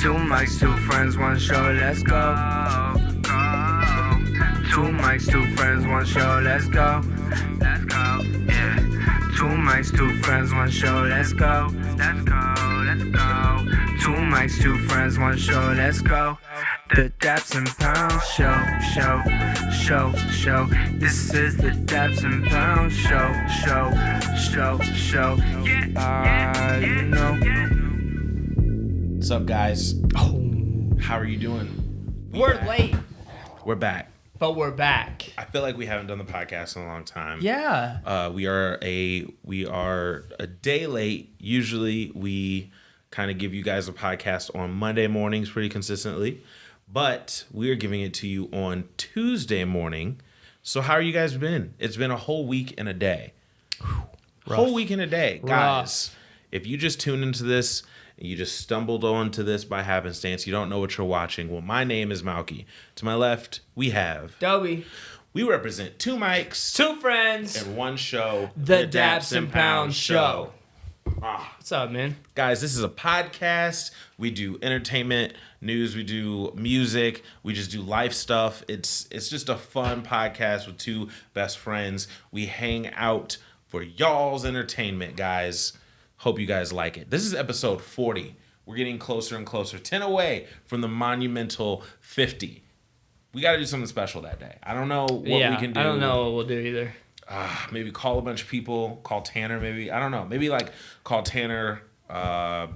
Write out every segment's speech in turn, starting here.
Two mics, two friends, one show, let's go. Two mics, two friends, one show, let's go. Let's go, yeah. Two mics, two friends, one show, let's go. Let's go, let's go. Two mics, two friends, one show, let's go. The Daps and Pounds show. This is the Daps and Pounds show. Yeah, you know. What's up, guys? Oh, How are you doing? we're late, We're back. but we're back. I feel like we haven't done the podcast in a long time. Yeah. We are a day late. Usually we kind of give you guys a podcast on Monday mornings pretty consistently, but we are giving it to you on Tuesday morning. So how are you guys been? It's been a whole week and a day. Whole week and a day. Guys, if you just tuned into this, you just stumbled onto this by happenstance, you don't know what you're watching. Well, my name is Malky. To my left, we have Dobie. We represent two mics, Two friends. and one show, The Daps and Pounds show. Ah. What's up, man? Guys, this is a podcast. We do entertainment, news, we do music, we just do life stuff. It's just a fun podcast with two best friends. We hang out for y'all's entertainment, guys. Hope you guys like it. This is episode 40. We're getting closer and closer. 10 away from the monumental 50. We got to do something special that day. I don't know what we can do. I don't know what we'll do either. Maybe call a bunch of people. Call Tanner, maybe. I don't know. Maybe like call Tanner. I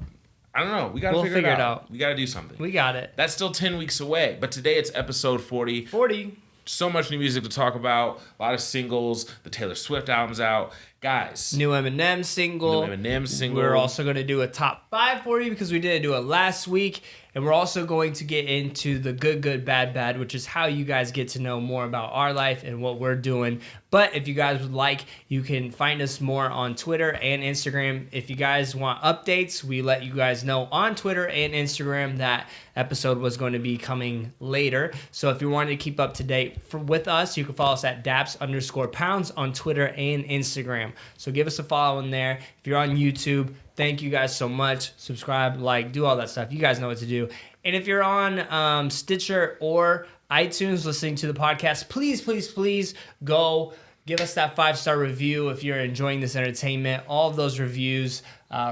don't know. We got to figure it out. We got to do something. We got it. That's still 10 weeks away. But today it's episode 40. 40. So much new music to talk about. A lot of singles. The Taylor Swift album's out. Guys. New Eminem single. We're also going to do a top 5 for you because we didn't do it last week. And we're also going to get into the good, good, bad, bad, which is how you guys get to know more about our life and what we're doing. But if you guys would like, you can find us more on Twitter and Instagram. If you guys want updates, we let you guys know on Twitter and Instagram that episode was going to be coming later. So if you wanted to keep up to date with us, you can follow us at Daps_Pounds on Twitter and Instagram. So give us a follow in there. If you're on YouTube, thank you guys so much. Subscribe, like, do all that stuff. You guys know what to do. And if you're on Stitcher or iTunes listening to the podcast, please go give us that 5-star review if you're enjoying this entertainment. All of those reviews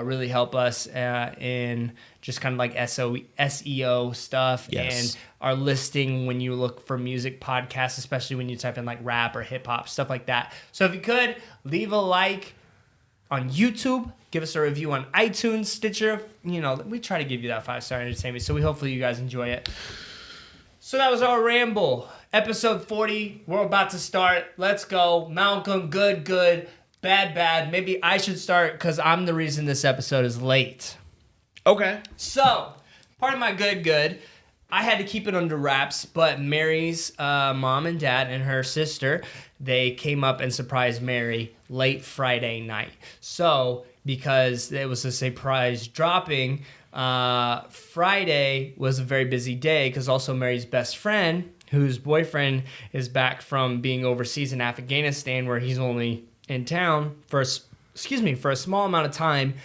really help us in just kind of like SEO stuff. Yes. And our listing when you look for music podcasts, especially when you type in like rap or hip hop, stuff like that. So if you could, leave a like on YouTube, give us a review on iTunes, Stitcher. You know, we try to give you that 5-star entertainment, so hopefully you guys enjoy it. So that was our ramble. Episode 40, we're about to start. Let's go. Malcolm, good, bad. Maybe I should start because I'm the reason this episode is late. Okay. So, part of my good, I had to keep it under wraps, but Mary's mom and dad and her sister, they came up and surprised Mary late Friday night. So, because it was a surprise dropping, Friday was a very busy day because also Mary's best friend, whose boyfriend is back from being overseas in Afghanistan, where he's only in town for a small amount of time.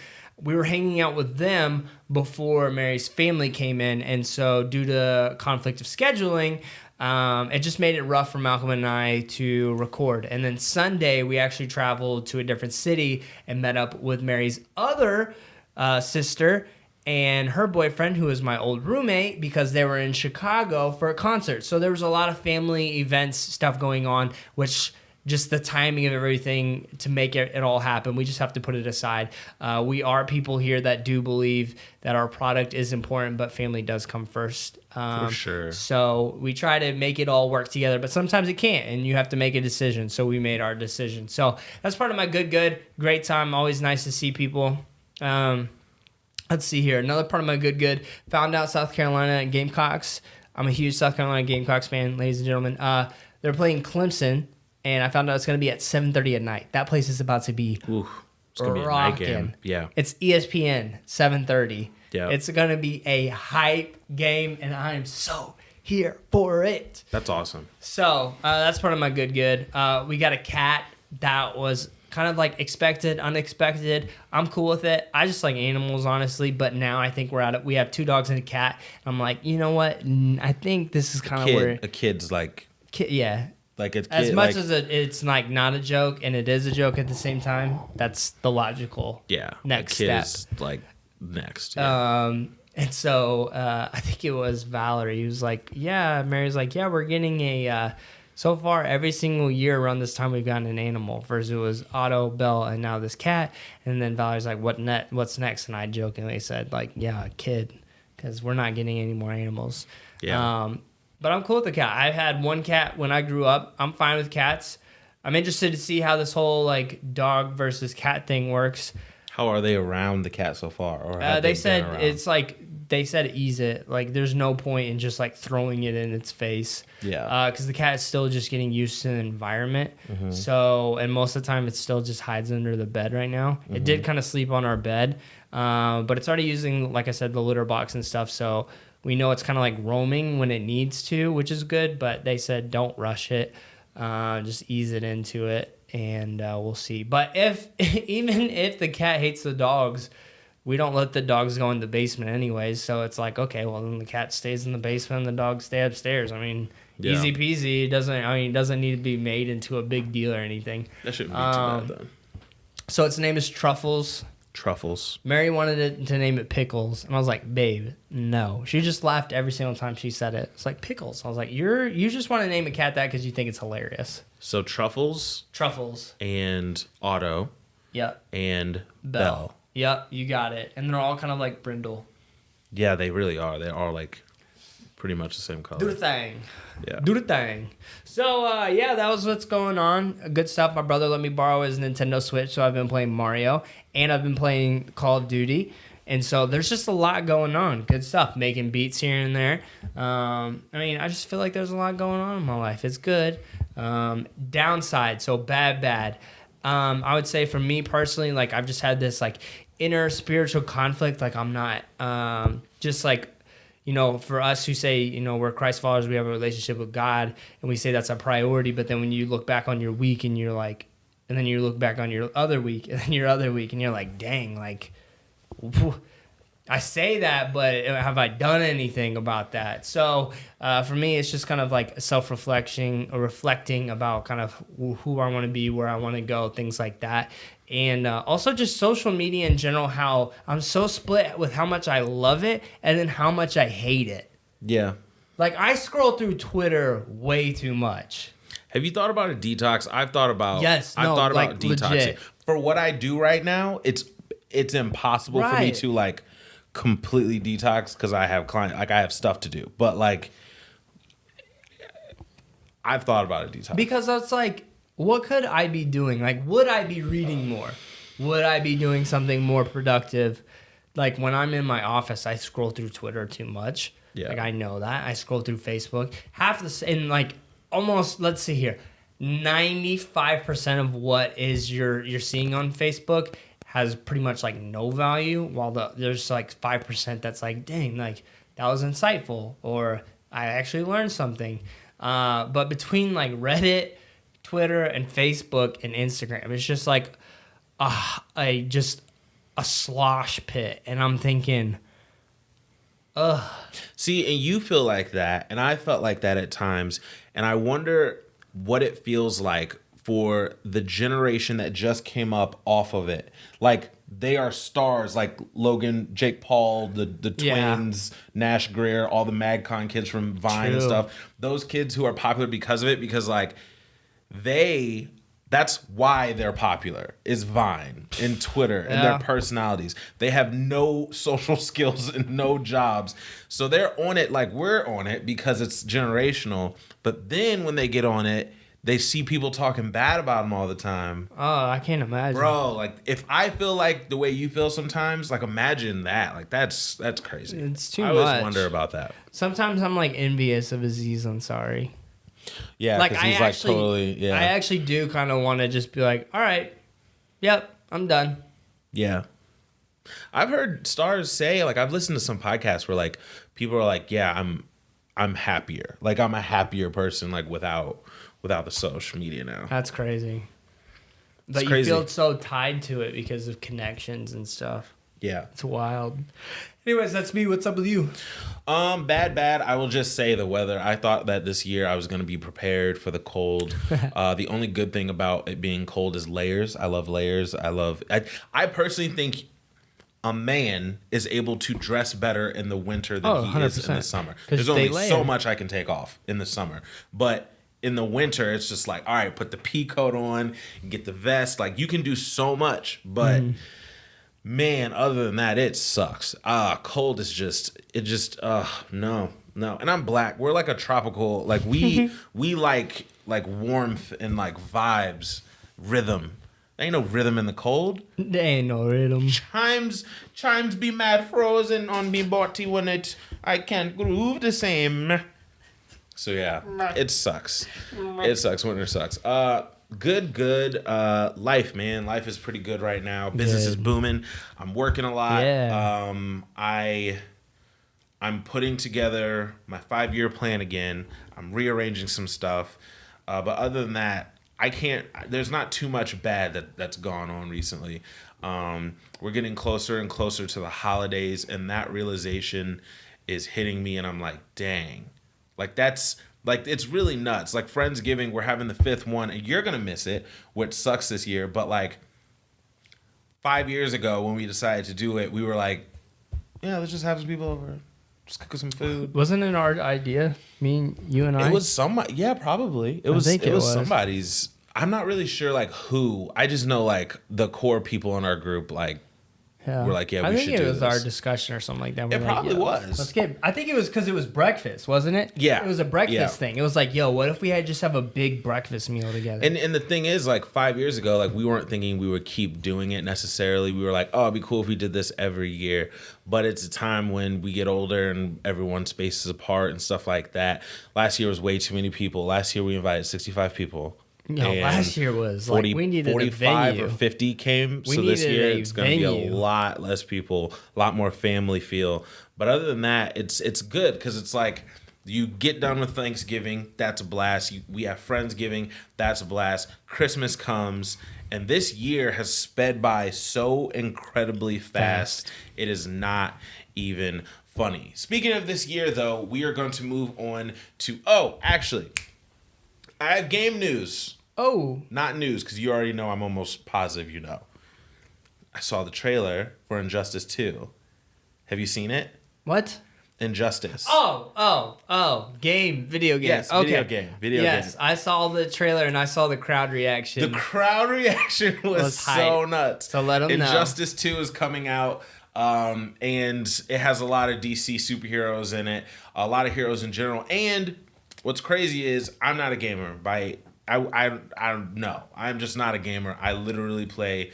We were hanging out with them before Mary's family came in, and so due to conflict of scheduling, it just made it rough for Malcolm and I to record. And then Sunday, we actually traveled to a different city and met up with Mary's other sister and her boyfriend, who was my old roommate, because they were in Chicago for a concert. So there was a lot of family events, stuff going on, which just the timing of everything to make it all happen, we just have to put it aside. We are people here that do believe that our product is important, but family does come first. For sure. So we try to make it all work together, but sometimes it can't, and you have to make a decision. So we made our decision. So that's part of my good. Great time. Always nice to see people. Let's see here. Another part of my good. Found out South Carolina Gamecocks. I'm a huge South Carolina Gamecocks fan, ladies and gentlemen. They're playing Clemson. And I found out it's going to be at 7:30 at night. That place is about to be Ooh, it's going to be a night game. Yeah. It's ESPN, 7:30. Yeah. It's going to be a hype game, and I am so here for it. That's awesome. So that's part of my good. We got a cat that was kind of like expected, unexpected. I'm cool with it. I just like animals, honestly. But now I think we have 2 dogs and a cat. I'm like, you know what? I think this is kind of where a kid's like, yeah. Like it's as much as it's like not a joke and it is a joke at the same time. That's the logical next step. Is like next. Yeah. And so I think it was Valerie who was like, yeah, Mary's like, yeah, we're getting a, so far every single year around this time we've gotten an animal. First it was Otto, Belle, and now this cat. And then Valerie's like, what's next? And I jokingly said like, yeah, a kid, because we're not getting any more animals. Yeah. But I'm cool with the cat. I had 1 cat when I grew up. I'm fine with cats. I'm interested to see how this whole like dog versus cat thing works. How are they around the cat so far? Or they said it's like ease it. Like there's no point in just like throwing it in its face. Yeah. Because the cat is still just getting used to the environment. Mm-hmm. So and most of the time it still just hides under the bed right now. Mm-hmm. It did kind of sleep on our bed, but it's already using, like I said, the litter box and stuff. So we know it's kind of like roaming when it needs to, which is good. But they said don't rush it. Just ease it into it. And we'll see. But even if the cat hates the dogs, we don't let the dogs go in the basement anyways. So it's like, okay, well then the cat stays in the basement and the dogs stay upstairs. I mean, easy peasy. It doesn't need to be made into a big deal or anything. That shouldn't be too bad though. So its name is Truffles. Truffles. Mary wanted it to name it Pickles, and I was like, babe, no. She just laughed every single time she said it. It's like Pickles. I was like, you just want to name a cat that because you think it's hilarious. So Truffles, and Otto, yep, and Belle. Yep, you got it. And they're all kind of like brindle. Yeah, they really are. They are like pretty much the same color. Do the thing. Yeah. Do the thing. So, that was what's going on. Good stuff. My brother let me borrow his Nintendo Switch, so I've been playing Mario, and I've been playing Call of Duty. And so there's just a lot going on. Good stuff. Making beats here and there. I just feel like there's a lot going on in my life. It's good. Downside, so bad. I would say for me personally, like I've just had this like inner spiritual conflict. Like I'm not just like, for us who say, we're Christ followers, we have a relationship with God, and we say that's a priority. But then when you look back on your week and you're like, and then you look back on your other week and then your other week and you're like, dang, like, I say that, but have I done anything about that? So for me, it's just kind of like self-reflection or reflecting about kind of who I want to be, where I want to go, things like that. And also just social media in general, how I'm so split with how much I love it and then how much I hate it. Yeah. Like I scroll through Twitter way too much. Have you thought about a detox? I've thought about detoxing. Legit. For what I do right now, it's impossible for me to like completely detox because I have I have stuff to do. But like I've thought about a detox. Because it's like, what could I be doing? Like, would I be reading more? Would I be doing something more productive? Like when I'm in my office, I scroll through Twitter too much. Yeah. Like I know that. I scroll through Facebook. And like almost, let's see here, 95% of what is you're seeing on Facebook has pretty much like no value, while there's like 5% that's like, dang, like that was insightful, or I actually learned something. But between like Reddit, Twitter, and Facebook and Instagram, it's just like a slosh pit, and I'm thinking, ugh. See, and you feel like that, and I felt like that at times, and I wonder what it feels like for the generation that just came up off of it. Like, they are stars, like Logan, Jake Paul, the twins, Nash Greer, all the MagCon kids from Vine and stuff. Those kids who are popular because of it, because like that's why they're popular, is Vine and Twitter and their personalities. They have no social skills and no jobs. So they're on it like we're on it because it's generational. But then when they get on it, they see people talking bad about them all the time. Oh, I can't imagine. Bro, like if I feel like the way you feel sometimes, like imagine that. Like that's crazy. It's too much. I always wonder about that. Sometimes I'm like envious of Aziz Ansari. Yeah, like he's I actually do kind of want to just be like, all right, yep, I'm done. Yeah. I've heard stars say, like I've listened to some podcasts where like people are like, yeah, I'm happier. Like I'm a happier person like without the social media now. That's crazy. But It's you crazy. feel so tied to it because of connections and stuff. Yeah. It's wild. Anyways, that's me. What's up with you? Bad. I will just say the weather. I thought that this year I was going to be prepared for the cold. The only good thing about it being cold is layers. I love layers. I personally think a man is able to dress better in the winter than he is in the summer. There's only so much I can take off in the summer. But in the winter, it's just like, all right, put the pea coat on, get the vest. Like, you can do so much. But, man, other than that, it sucks. Cold is no. And I'm black. We're like a tropical, like, we like warmth and, like, vibes, rhythm. There ain't no rhythm in the cold. There ain't no rhythm. Chimes be mad frozen on me body when I can't groove the same. So yeah, it sucks. It sucks. Winter sucks. Good. Life, man. Life is pretty good right now. Business is booming. I'm working a lot. Yeah. I'm putting together my 5-year plan again. I'm rearranging some stuff. But other than that, there's not too much bad that's gone on recently. We're getting closer and closer to the holidays, and that realization is hitting me, and I'm like, dang. Like, it's really nuts. Like, Friendsgiving, we're having the 5th one, and you're going to miss it, which sucks this year. But, like, 5 years ago when we decided to do it, we were like, yeah, let's just have some people over. Just cook some food. Wasn't it our idea? You and I? It was somebody. Yeah, probably. It was somebody's. I'm not really sure, like, who. I just know, like, the core people in our group, like, we're like, yeah, we should do this. I think it was our discussion or something like that. It probably was. I think it was because it was breakfast, wasn't it? Yeah. It was a breakfast thing. It was like, yo, what if we had just have a big breakfast meal together? And the thing is, like, 5 years ago, like, we weren't thinking we would keep doing it necessarily. We were like, oh, it'd be cool if we did this every year. But it's a time when we get older and everyone's spaces apart and stuff like that. Last year was way too many people. Last year we invited 65 people. No, last year was 40, like, we needed 45 or 50 came. So this year it's going to be a lot less people, a lot more family feel. But other than that, it's good because it's like you get done with Thanksgiving, that's a blast. We have Friendsgiving, that's a blast. Christmas comes, and this year has sped by so incredibly fast. It is not even funny. Speaking of this year, though, we are going to move on to I have game news. Oh. Not news, because you already know I'm almost positive you know. I saw the trailer for Injustice 2. Have you seen it? What? Injustice. Video game. Yes, okay. Video game. I saw the trailer and I saw the crowd reaction. The crowd reaction was so nuts. So let them know. Injustice 2 is coming out. And it has a lot of DC superheroes in it, a lot of heroes in general, and what's crazy is I'm not a gamer. I don't know. I'm just not a gamer. I literally play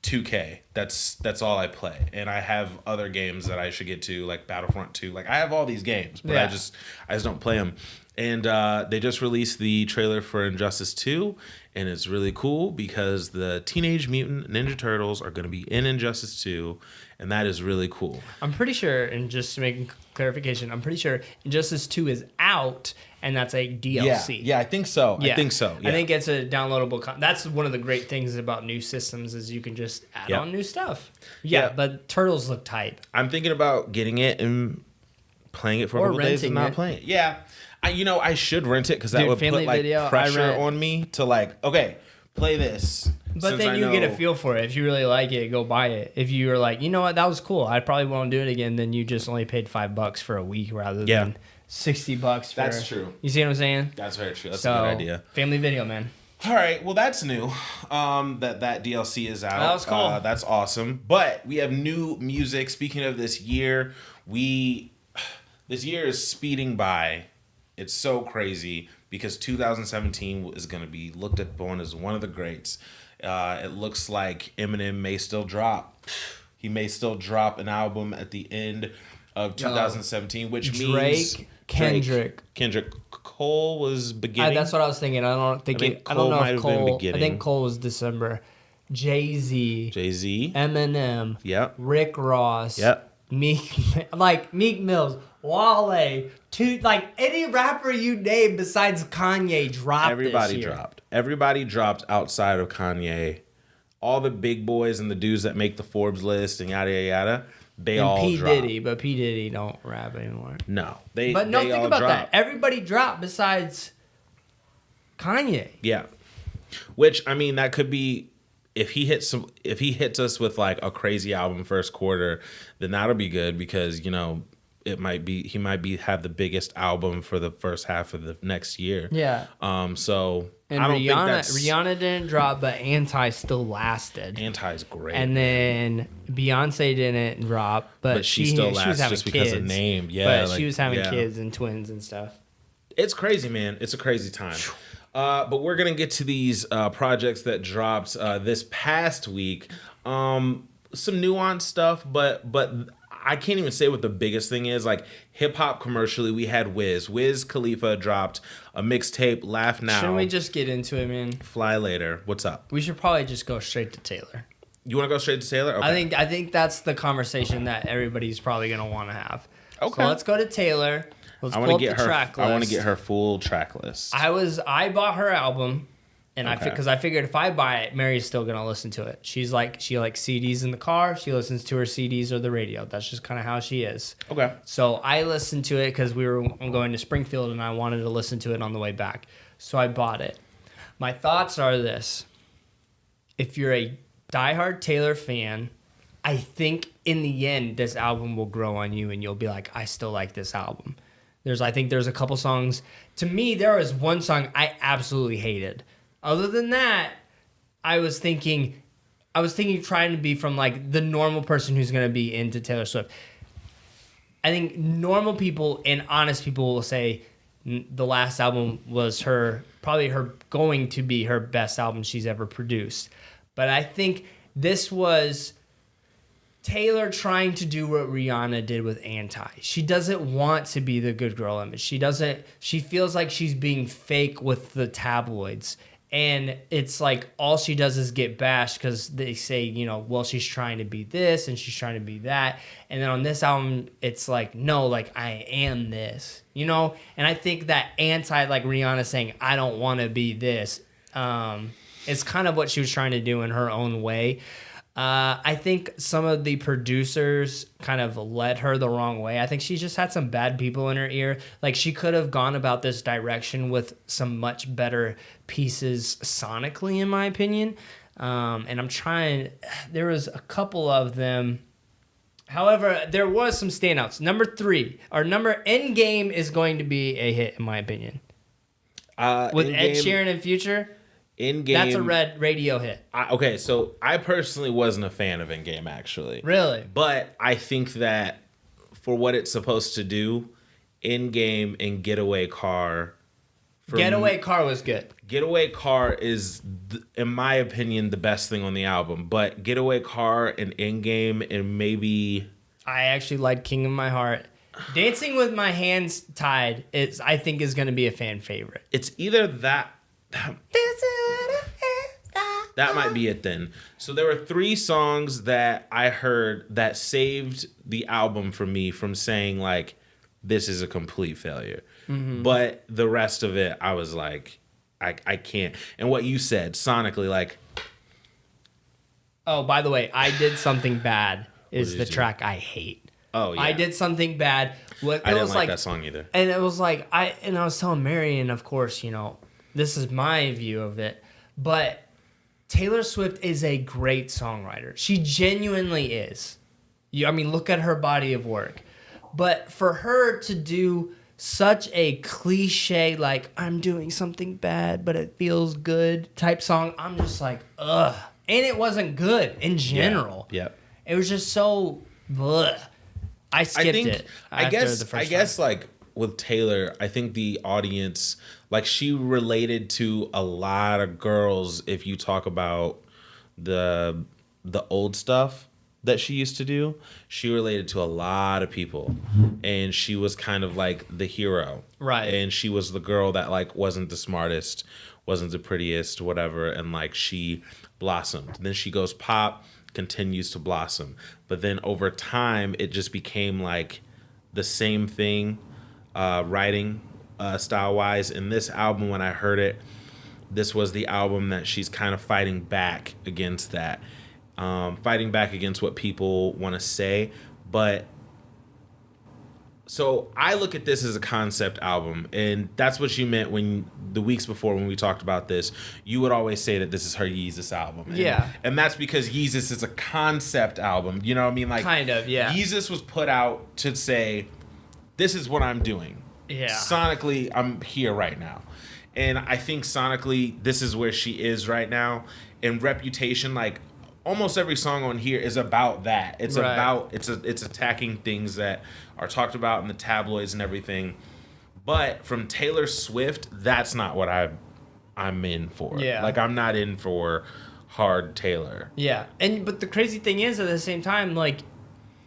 2K. That's all I play. And I have other games that I should get to, like Battlefront 2. Like, I have all these games, but I just don't play them. And they just released the trailer for Injustice 2, and it's really cool because the Teenage Mutant Ninja Turtles are going to be in Injustice 2, and that is really cool. I'm pretty sure, and just to make clarification, I'm pretty sure Injustice 2 is out, and that's a DLC. Yeah, I think so. Yeah. I think so. Yeah. I think it's a downloadable. That's one of the great things about new systems is you can just add on new stuff. Yeah, but Turtles look tight. I'm thinking about getting it and playing it for a couple days and not playing it. Yeah. I should rent it because that would put like pressure on me to like, okay, play this. But then you get a feel for it. If you really like it, go buy it. If you're like, you know what, that was cool, I probably won't do it again, then you just only paid $5 for a week rather than $60 for... That's true. You see what I'm saying? That's very true. That's a good idea. Family video, man. All right, well, that's new. That DLC is out. That was cool. That's awesome. But we have new music. Speaking of this year, this year is speeding by. It's so crazy because 2017 is going to be looked upon as one of the greats. It looks like Eminem may still drop. He may still drop an album at the end of 2017, which means Kendrick Cole was beginning. That's what I was thinking. I don't know if Cole. I think Cole was December. Jay-Z. Eminem. Yep. Rick Ross. Yep. Meek Mills, Wale, like any rapper you name besides Kanye dropped. Everybody dropped outside of Kanye. All the big boys and the dudes that make the Forbes list and yada yada yada. They all P dropped. Diddy, but P Diddy don't rap anymore. No, think about that. Everybody dropped besides Kanye. Yeah, which I mean that could be if he hits us with like a crazy album first quarter, then that'll be good because he might have the biggest album for the first half of the next year. Yeah. So and I don't think Rihanna didn't drop, but Anti still lasted. Anti's great. And then Beyonce didn't drop, but she still lasted just because of name. Yeah, but she was having kids and twins and stuff. It's crazy, man. It's a crazy time. But we're gonna get to these projects that dropped this past week. Some nuanced stuff, but I can't even say what the biggest thing is. Like hip hop commercially, we had Wiz Khalifa dropped a mixtape. Laugh Now. Shouldn't we just get into it, man? Fly Later. What's up? We should probably just go straight to Taylor. You want to go straight to Taylor? Okay. I think that's the conversation that everybody's probably gonna want to have. Okay. So let's go to Taylor. Let's pull up the track list. I want to get her full track list. I bought her album. And because I figured if I buy it, Mary's still gonna listen to it. She likes CDs in the car. She listens to her CDs or the radio. That's just kind of how she is. Okay. So I listened to it because I'm going to Springfield and I wanted to listen to it on the way back. So I bought it. My thoughts are this: if you're a diehard Taylor fan, I think in the end this album will grow on you and you'll be like, I still like this album. I think there's a couple songs. To me, there was one song I absolutely hated. Other than that, I was thinking trying to be from like the normal person who's going to be into Taylor Swift. I think normal people and honest people will say the last album was probably going to be her best album she's ever produced. But I think this was Taylor trying to do what Rihanna did with Anti. She doesn't want to be the good girl image. She feels like she's being fake with the tabloids. And it's like all she does is get bashed because they say, well, she's trying to be this and she's trying to be that. And then on this album, it's like, no, like I am this, And I think that Anti, like Rihanna saying, I don't want to be this, is kind of what she was trying to do in her own way. I think some of the producers kind of led her the wrong way. I think she just had some bad people in her ear. Like she could have gone about this direction with some much better pieces sonically, in my opinion. And there was a couple of them. However, there was some standouts. Number Endgame is going to be a hit, in my opinion. With Ed Sheeran and Future. Endgame. That's a red radio hit. Okay, so I personally wasn't a fan of Endgame, actually. Really? But I think that for what it's supposed to do, Endgame and Getaway Car... Getaway Car was good. Getaway Car is, in my opinion, the best thing on the album. But Getaway Car and Endgame and maybe... I actually like King of My Heart. Dancing with My Hands Tied I think is going to be a fan favorite. It's either that... That might be it then. So there were 3 songs that I heard that saved the album for me from saying like, this is a complete failure. Mm-hmm. But the rest of it, I was like, I can't. And what you said sonically, like. Oh, by the way, I Did Something Bad is the track I hate. Oh, yeah. I Did Something Bad. I didn't like that song either. And it was like, I was telling Mary, and of course, this is my view of it, but Taylor Swift is a great songwriter. She genuinely is. Look at her body of work. But for her to do such a cliche, like, I'm doing something bad, but it feels good type song, I'm just like, ugh. And it wasn't good in general. Yeah. It was just so, ugh. I skipped it. I guess like with Taylor, I think the audience, like she related to a lot of girls if you talk about the old stuff that she used to do. She related to a lot of people and she was kind of like the hero. Right. And she was the girl that like wasn't the smartest, wasn't the prettiest, whatever, and like she blossomed. Then she goes pop, continues to blossom. But then over time, it just became like the same thing, writing style-wise. And this album, when I heard it, this was the album that she's kind of fighting back against that. Fighting back against what people want to say. But so I look at this as a concept album, and that's what you meant when the weeks before when we talked about this, you would always say that this is her Yeezus album. And that's because Yeezus is a concept album. You know what I mean? Like, kind of, yeah. Yeezus was put out to say, this is what I'm doing. Yeah. Sonically, I'm here right now. And I think sonically, this is where she is right now. And Reputation, like, almost every song on here is about that. It's right. about it's attacking things that are talked about in the tabloids and everything. But from Taylor Swift, that's not what I'm in for. Yeah. Like, I'm not in for hard Taylor. Yeah. But the crazy thing is, at the same time, like,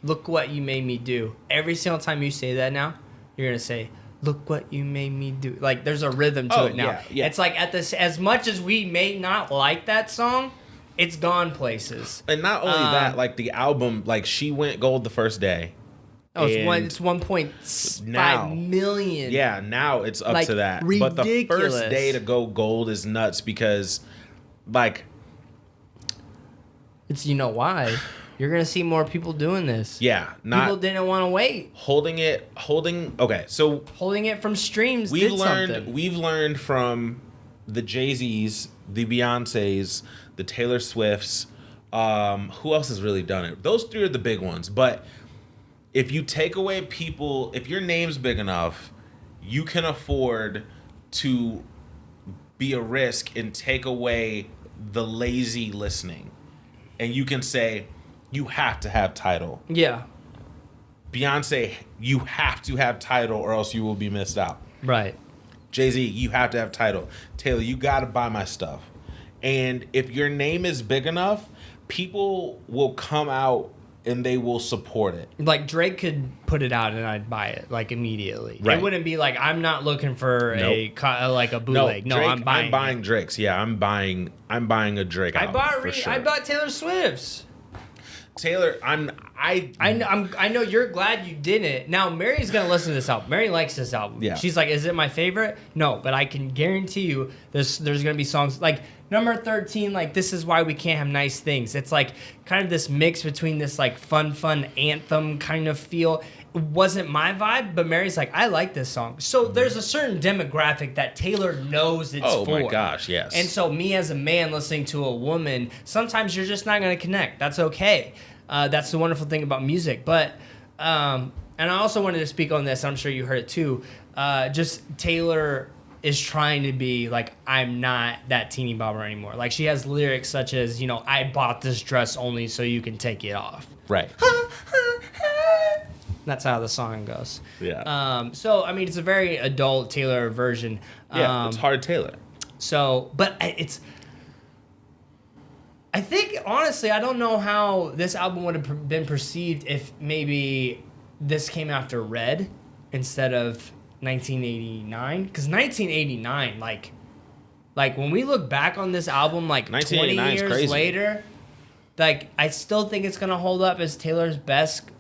look what you made me do. Every single time you say that now, you're gonna say, look what you made me do. Like, there's a rhythm to it now. Yeah, yeah. It's like, as much as we may not like that song, it's gone places. And not only that, like, the album, like, she went gold the first day. Oh, it's 1.5 million. Yeah, now it's up like, to that. ridiculous. But the first day to go gold is nuts because, like, it's, you know why? You're gonna see more people doing this. Yeah, people didn't want to wait. Okay, so holding it from streams. We've learned from the Jay-Z's, the Beyoncés, the Taylor Swifts. Who else has really done it? Those three are the big ones. But if you take away people, if your name's big enough, you can afford to be a risk and take away the lazy listening, and you can say, you have to have Tidal. Yeah. Beyonce, you have to have Tidal or else you will be missed out. Right. Jay-Z, you have to have Tidal. Taylor, you got to buy my stuff. And if your name is big enough, people will come out and they will support it. Like, Drake could put it out and I'd buy it, like, immediately. Right. It wouldn't be like, I'm not looking for a bootleg. No, Drake, I'm buying I'm buying Drake's. Yeah, I'm buying a Drake album. I bought Taylor Swift's. Taylor, I know you're glad you didn't. Now, Mary's gonna listen to this album. Mary likes this album. Yeah. She's like, is it my favorite? No, but I can guarantee you there's gonna be songs like number 13, like This Is Why We Can't Have Nice Things. It's like kind of this mix between this like fun anthem kind of feel. It wasn't my vibe, but Mary's like, I like this song. So there's a certain demographic that Taylor knows it's for. Oh my gosh, yes. And so me as a man listening to a woman, sometimes you're just not gonna connect. That's okay. That's the wonderful thing about music. But, and I also wanted to speak on this. I'm sure you heard it too. Just Taylor is trying to be like, I'm not that teeny bopper anymore. Like, she has lyrics such as, I bought this dress only so you can take it off. Right. That's how the song goes. Yeah. So, I mean, it's a very adult Taylor version. Yeah, it's hard Taylor. So, but I think, honestly, I don't know how this album would have been perceived if maybe this came after Red instead of 1989. Because 1989, like when we look back on this album, like 20 years later, like, I still think it's going to hold up as Taylor's best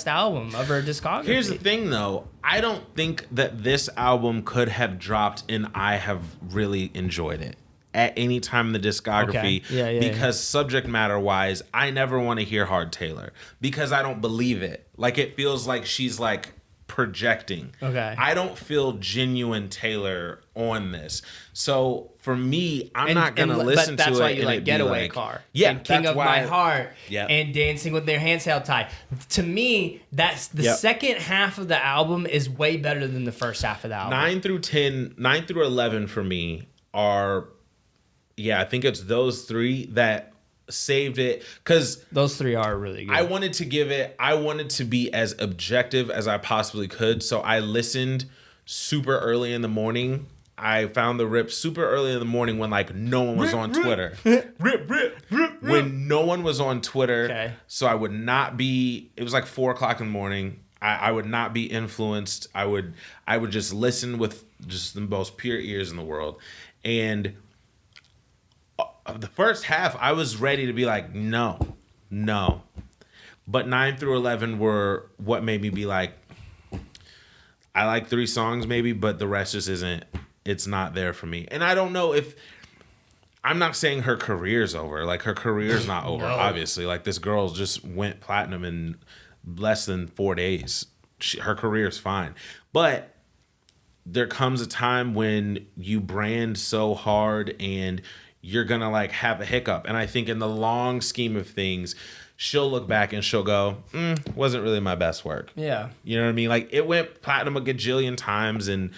album of her discography. Here's the thing, though. I don't think that this album could have dropped and I have really enjoyed it at any time in the discography. Okay. Because subject matter wise, I never want to hear hard Taylor because I don't believe it. Like, it feels like she's like projecting. Okay. I don't feel genuine Taylor on this. So for me, I'm not gonna listen to it. That's why you and like it Getaway like, Car. Yeah, and King of My Heart. Yeah. And Dancing with Their Hands Held Tight. To me, that's the second half of the album is way better than the first half of the album. 9 through 11 for me are, I think it's those three that saved it, because those three are really good. I wanted to be as objective as I possibly could, so I listened super early in the morning. I found the rip super early in the morning when like no one was on Twitter. When no one was on Twitter. Okay. So I would not be, it was like 4:00 in the morning. I would not be influenced. I would just listen with just the most pure ears in the world. And the first half, I was ready to be like, no, No. But 9 through 11 were what made me be like, I like 3 songs maybe, but the rest just isn't, it's not there for me. And I don't know if, I'm not saying her career's over. Like, her career's not over, obviously. Like, this girl just went platinum in less than 4 days. Her career's fine. But there comes a time when you brand so hard and you're going to, like, have a hiccup. And I think in the long scheme of things, she'll look back and she'll go, wasn't really my best work. Yeah. You know what I mean? Like, it went platinum a gajillion times and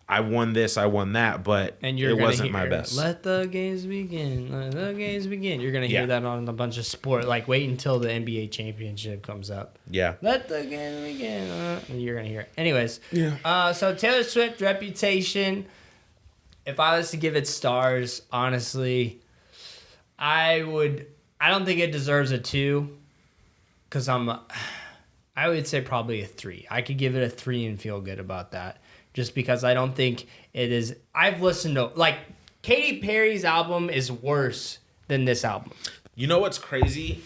I won this, I won that, but it wasn't my best. Let the games begin. Let the games begin. You're going to hear that on a bunch of sport. Like, wait until the NBA championship comes up. Yeah. Let the games begin. And you're going to hear it. Anyways. Yeah. So Taylor Swift, Reputation. If I was to give it stars, honestly, I don't think it deserves a 2 because I would say probably a 3. I could give it a 3 and feel good about that. Just because I don't think it is. I've listened to, like, Katy Perry's album is worse than this album. You know what's crazy?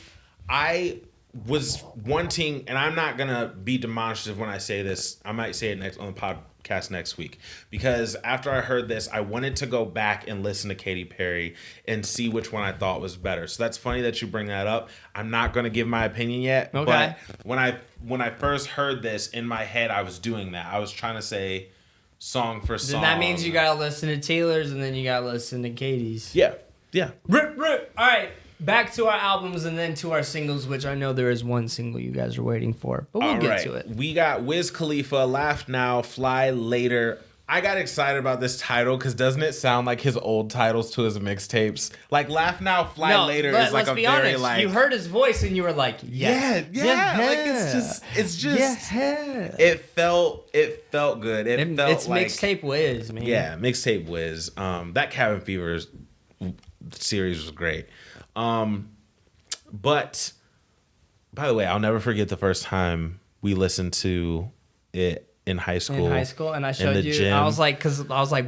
I was wanting, and I'm not going to be demonstrative when I say this. I might say it on the podcast next week. Because after I heard this, I wanted to go back and listen to Katy Perry and see which one I thought was better. So that's funny that you bring that up. I'm not going to give my opinion yet. Okay. But when I first heard this, in my head, I was doing that. I was trying to say song for song. Then that means you gotta listen to Taylor's and then you gotta listen to Katie's. Yeah. Rip. All right, back to our albums and then to our singles, which I know there is one single you guys are waiting for, but we'll get to it. We got Wiz Khalifa, Laugh Now, Fly Later. I got excited about this title because doesn't it sound like his old titles to his mixtapes? Like Laugh Now, Fly Later is like a very honest, like. You heard his voice and you were like, yeah. Like it's just. It felt good. It's like mixtape Wiz, man. Yeah, mixtape Wiz. That Cabin Fever series was great. But by the way, I'll never forget the first time we listened to it. In high school, and I showed you. Gym. I was like,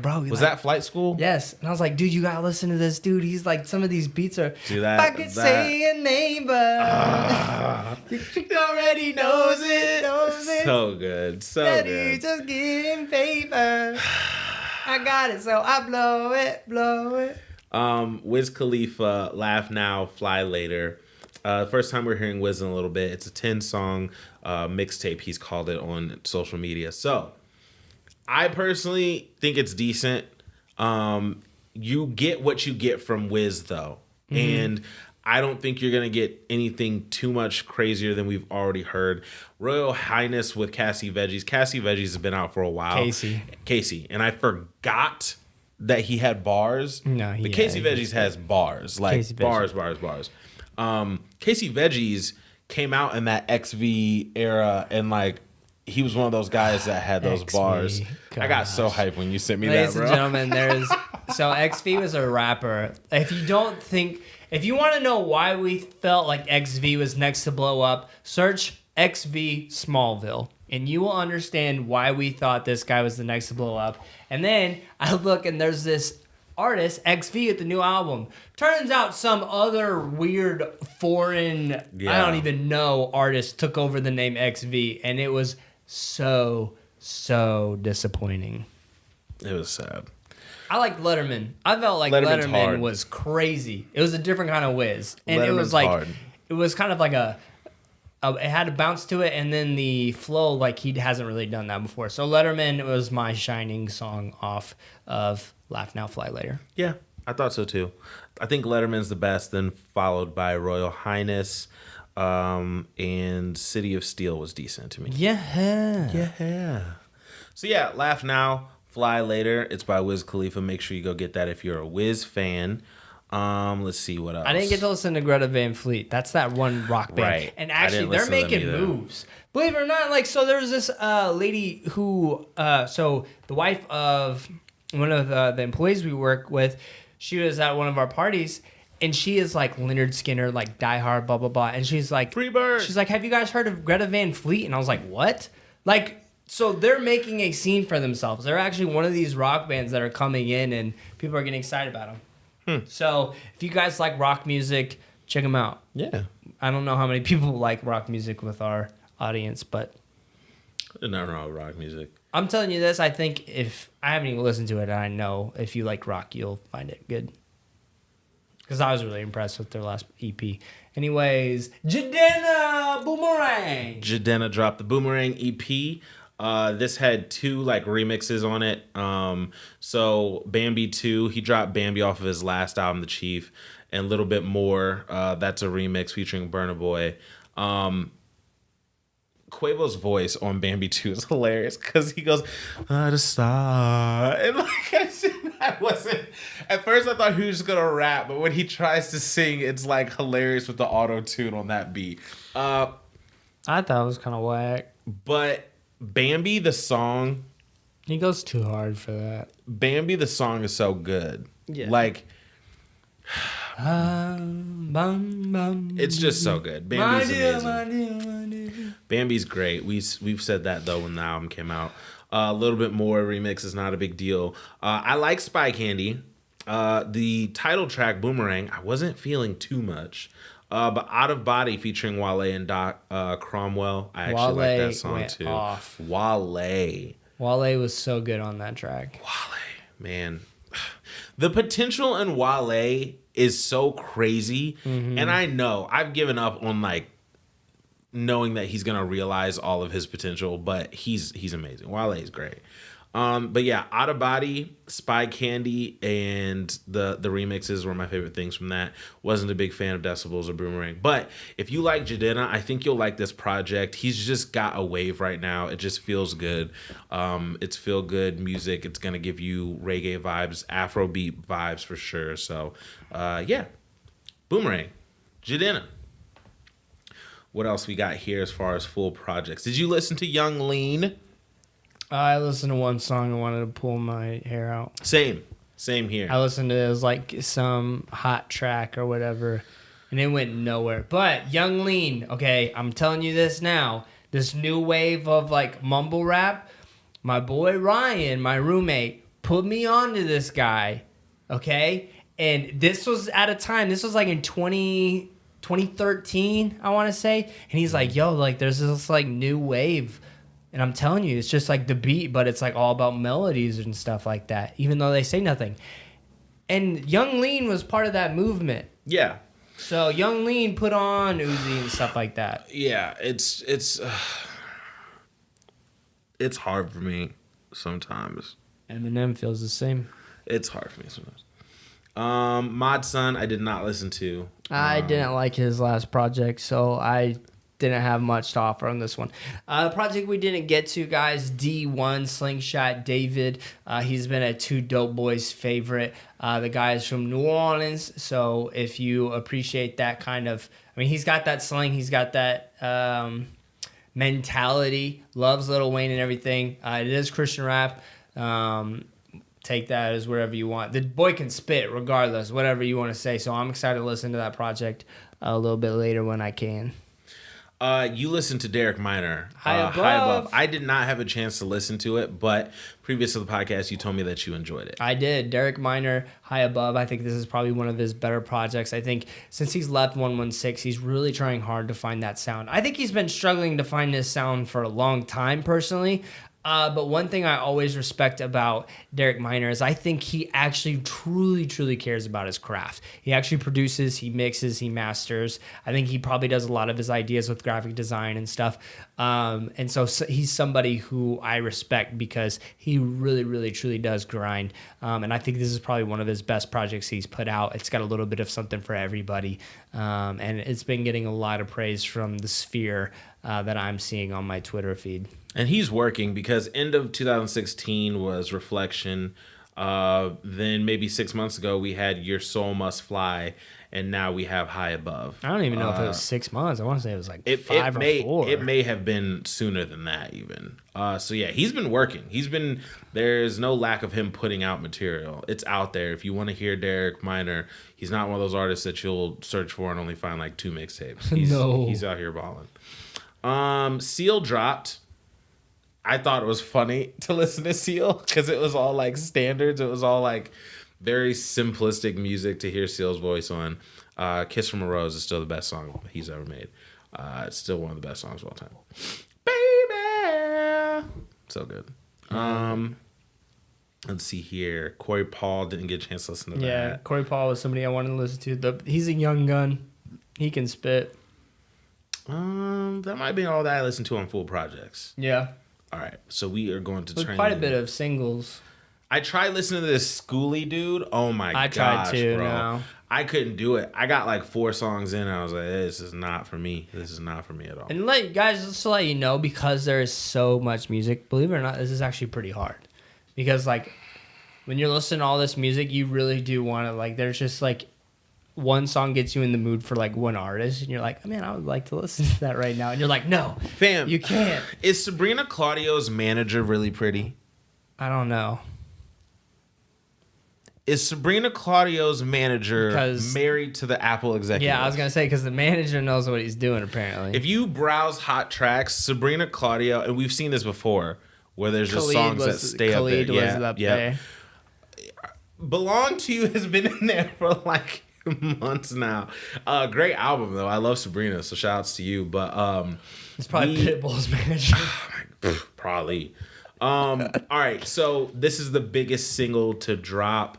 bro, was that Flight School? Yes, and I was like, dude, you gotta listen to this, dude. He's like, some of these beats are. Do that. I could say a name, but you already knows it. So good, so Daddy, good. Just getting paper. I got it, so I blow it. Wiz Khalifa, Laugh Now, Fly Later. First time we're hearing Wiz in a little bit. It's a 10-song mixtape, he's called it on social media. So, I personally think it's decent. You get what you get from Wiz, though. Mm-hmm. And I don't think you're going to get anything too much crazier than we've already heard. Royal Highness with Cassie Veggies. Cassie Veggies has been out for a while. Casey. And I forgot that he had bars. No, but Casey Veggies has bars. Like, bars. Casey Veggies came out in that XV era, and like he was one of those guys that had those bars. Gosh. I got so hyped when you sent me Ladies that, bro. and gentlemen, so XV was a rapper. If you want to know why we felt like XV was next to blow up, search XV Smallville, and you will understand why we thought this guy was the next to blow up. And then I look, and there's this artist, XV, at the new album. Turns out some other weird foreign, I don't even know, artist took over the name XV, and it was so disappointing. It was sad. I like Letterman. I felt like Letterman was crazy. It was a different kind of Wiz. And it was like, hard. It was kind of like it had a bounce to it, and then the flow, like he hasn't really done that before. So Letterman was my shining song off of Laugh Now, Fly Later. Yeah, I thought so too. I think Letterman's the best, then followed by Royal Highness, and City of Steel was decent to me. Yeah. So yeah, Laugh Now, Fly Later. It's by Wiz Khalifa. Make sure you go get that if you're a Wiz fan. Let's see what else. I didn't get to listen to Greta Van Fleet. That's that one rock band. Right. And actually, they're making moves. Believe it or not, like, so there was this lady who, so the wife of one of the employees we work with, she was at one of our parties, and she is like Leonard Skinner, like Die Hard, blah, blah, blah. And she's like, Free bird. She's like, have you guys heard of Greta Van Fleet? And I was like, what? Like, so they're making a scene for themselves. They're actually one of these rock bands that are coming in, and people are getting excited about them. So if you guys like rock music, check them out. Yeah. I don't know how many people like rock music with our audience, but There's nothing wrong with rock music. I'm telling you this. I think if I haven't even listened to it, I know if you like rock, you'll find it good. Because I was really impressed with their last EP. Anyways, Jidenna Boomerang. Jidenna dropped the Boomerang EP. This had 2 like remixes on it. So Bambi 2, he dropped Bambi off of his last album, The Chief, and a little bit more. That's a remix featuring Burna Boy. Quavo's voice on Bambi 2 is hilarious because he goes, the star. And like, I wasn't, at first I thought he was just going to rap, but when he tries to sing, it's like hilarious with the auto-tune on that beat. I thought it was kind of whack. But Bambi, the song. He goes too hard for that. Bambi, the song is so good. Yeah. Like, it's just so good. Bambi's amazing. Bambi's great. We've said that though when the album came out. A little bit more remix is not a big deal. I like Spy Candy. The title track Boomerang, I wasn't feeling too much. But Out of Body featuring Wale and Doc Cromwell, I actually like that song too. Off. Wale was so good on that track. Wale, man. The potential in Wale is so crazy. Mm-hmm. And I know I've given up on like knowing that he's gonna realize all of his potential, but he's amazing. Wale is great. But yeah, Out of Body, Spy Candy, and the remixes were my favorite things from that. Wasn't a big fan of Decibels or Boomerang. But if you like Jidenna, I think you'll like this project. He's just got a wave right now. It just feels good. It's feel good music. It's gonna give you reggae vibes, Afrobeat vibes for sure. So yeah. Boomerang, Jidenna. What else we got here as far as full projects? Did you listen to Young Lean? I listened to one song and wanted to pull my hair out. Same here. I listened to it was like some hot track or whatever, and it went nowhere. But Young Lean, okay, I'm telling you this now. This new wave of like mumble rap, my boy Ryan, my roommate, put me onto this guy, okay? And this was at a time, this was like in 2013, I want to say. And he's like, yo, like there's this like new wave. And I'm telling you, it's just like the beat, but it's like all about melodies and stuff like that, even though they say nothing. And Young Lean was part of that movement. Yeah. So Young Lean put on Uzi and stuff like that. Yeah, it's hard for me sometimes. Eminem feels the same. It's hard for me sometimes. Mod Sun, I did not listen to. I didn't like his last project, so I didn't have much to offer on this one. The project we didn't get to, guys, D1 Slingshot David. He's been a Two Dope Boys favorite. The guy is from New Orleans, so if you appreciate that kind of, I mean, he's got that slang, he's got that mentality, loves Lil Wayne and everything. It is Christian rap. Take that as wherever you want. The boy can spit regardless, whatever you want to say. So I'm excited to listen to that project a little bit later when I can. You listened to Derek Minor, High Above. I did not have a chance to listen to it, but previous to the podcast, you told me that you enjoyed it. I did. Derek Minor, High Above. I think this is probably one of his better projects. I think since he's left 116, he's really trying hard to find that sound. I think he's been struggling to find his sound for a long time, personally. But one thing I always respect about Derek Minor is I think he actually truly cares about his craft. He actually produces, he mixes, he masters. I think he probably does a lot of his ideas with graphic design and stuff. And so he's somebody who I respect because he really truly does grind. And I think this is probably one of his best projects he's put out. It's got a little bit of something for everybody. And it's been getting a lot of praise from the sphere that I'm seeing on my Twitter feed. And he's working because end of 2016 was Reflection. Then maybe 6 months ago we had Your Soul Must Fly, and now we have High Above. I don't even know if it was 6 months. I want to say it was like 5 or 4. It may have been sooner than that even. So yeah, he's been working. There's no lack of him putting out material. It's out there. If you want to hear Derek Minor, he's not one of those artists that you'll search for and only find like 2 mixtapes. He's out here balling. Seal dropped. I thought it was funny to listen to Seal because it was all like standards. It was all like very simplistic music to hear Seal's voice on. Kiss from a Rose is still the best song he's ever made. It's still one of the best songs of all time. Baby! So good. Let's see here. Corey Paul didn't get a chance to listen to that. Yeah, Corey Paul was somebody I wanted to listen to. He's a young gun. He can spit. That might be all that I listened to on full projects. Yeah. All right, so we are going to turn quite a bit of singles. I tried listening to this Schoolie dude. Oh my gosh, I tried too, bro. no. I couldn't do it. I got like 4 songs in and I was like, this is not for me. This is not for me at all. And just to let you know, because there is so much music, believe it or not, this is actually pretty hard. Because like when you're listening to all this music, you really do want to like, there's just like one song gets you in the mood for like one artist and you're like, man, I would like to listen to that right now. And you're like, no, fam, you can't. Is Sabrina Claudio's manager really pretty? I don't know. Is Sabrina Claudio's manager married to the Apple executive? Yeah, I was going to say, because the manager knows what he's doing, apparently. If you browse hot tracks, Sabrina Claudio, and we've seen this before, where there's just songs that stay up there. Yeah. Belong to You has been in there for like months now. Great album, though. I love Sabrina, so shout outs to you. But it's probably Pitbull's manager. Probably. All right, so this is the biggest single to drop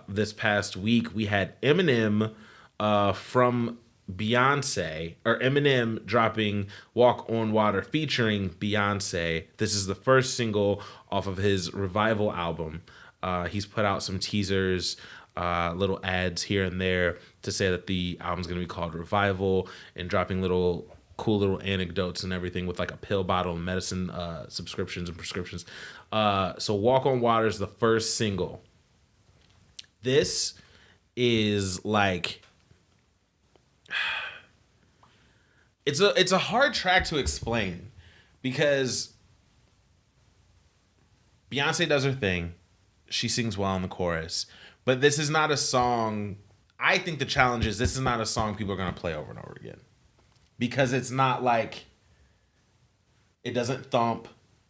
this past week. We had Eminem from Beyonce, or Eminem dropping Walk on Water featuring Beyonce. This is the first single off of his Revival album. He's put out some teasers, little ads here and there to say that the album's going to be called Revival, and dropping cool little anecdotes and everything with like a pill bottle and medicine subscriptions and prescriptions. So Walk on Water is the first single. This is like, it's a hard track to explain because Beyonce does her thing. She sings well in the chorus, but this is not a song. I think the challenge is this is not a song people are going to play over and over again. Because it's not like, it doesn't thump,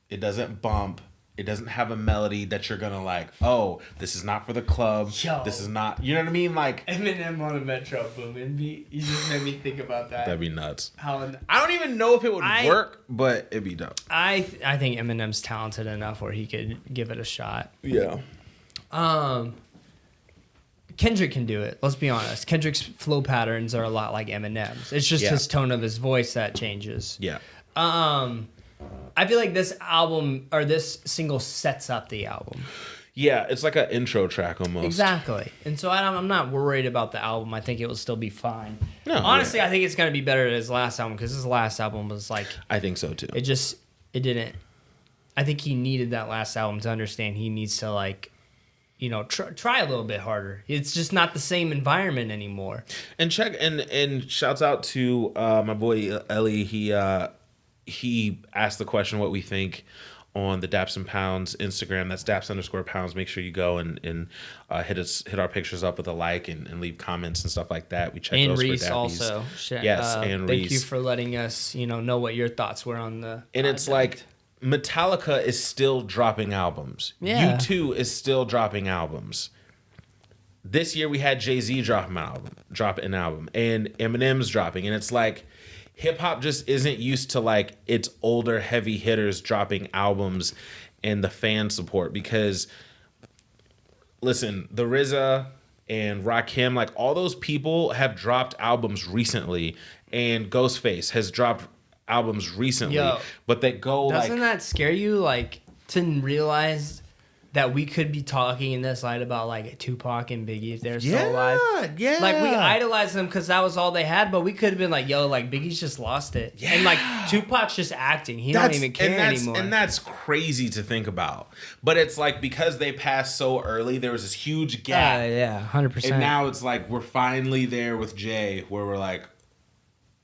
it doesn't bump, it doesn't have a melody that you're gonna like, oh, this is not for the club. Yo. This is not, you know what I mean? Like Eminem on a Metro Boomin beat. You just made me think about that. That'd be nuts. I don't even know if it would work, but it'd be dope. I think Eminem's talented enough where he could give it a shot. Yeah. Kendrick can do it. Let's be honest. Kendrick's flow patterns are a lot like Eminem's. It's just his tone of his voice that changes. Yeah. I feel like this album or this single sets up the album. Yeah, it's like an intro track almost. Exactly. And so I'm not worried about the album. I think it will still be fine. No, honestly, I think it's going to be better than his last album because his last album was like... I think so too. It didn't... I think he needed that last album to understand he needs to like... You know, try a little bit harder. It's just not the same environment anymore. And shouts out to my boy Ellie. He asked the question what we think on the Daps and Pounds Instagram. That's Daps_Pounds. Make sure you go and hit our pictures up with a like and leave comments and stuff like that. We check and those Reese for Dappies. Also. Yes, and Reese. Thank you for letting us know what your thoughts were on the. And it's like, Metallica is still dropping albums. Yeah. U2 is still dropping albums. This year we had Jay-Z drop an album, and Eminem's dropping, and it's like hip hop just isn't used to like its older heavy hitters dropping albums and the fan support because listen, the RZA and Rakim, like all those people have dropped albums recently, and Ghostface has dropped albums recently, but they go doesn't that scare you like to realize that we could be talking in this light about like Tupac and Biggie if they're still alive? Yeah, like we idolized them because that was all they had, but we could have been like, yo, like Biggie's just lost it, and like Tupac's just acting, he don't even care anymore, and that's crazy to think about. But it's like because they passed so early, there was this huge gap. 100%. And now it's like we're finally there with Jay, where we're like,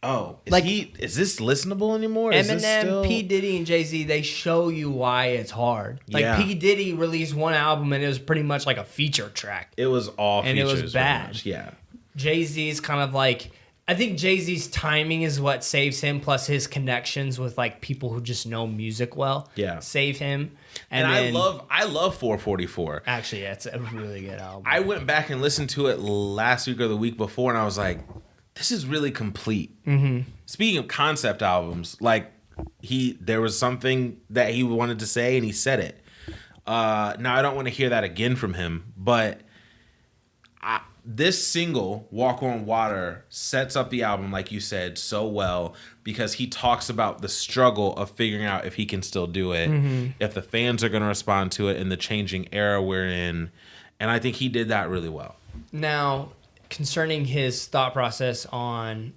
oh, is this listenable anymore? Eminem, P. Diddy, and Jay-Z, they show you why it's hard. Like, P. Diddy released one album, and it was pretty much like a feature track. It was all and features. And it was bad. Yeah. Jay-Z's kind of like I think Jay-Z's timing is what saves him, plus his connections with like people who just know music well. Yeah. Save him. And then, I love 444. Actually, yeah, it's a really good album. I went back and listened to it last week or the week before, and I was like, this is really complete. Mm-hmm. Speaking of concept albums, like there was something that he wanted to say, and he said it. Now, I don't want to hear that again from him, but this single, Walk on Water, sets up the album, like you said, so well because he talks about the struggle of figuring out if he can still do it, if the fans are going to respond to it in the changing era we're in. And I think he did that really well. Now, concerning his thought process on...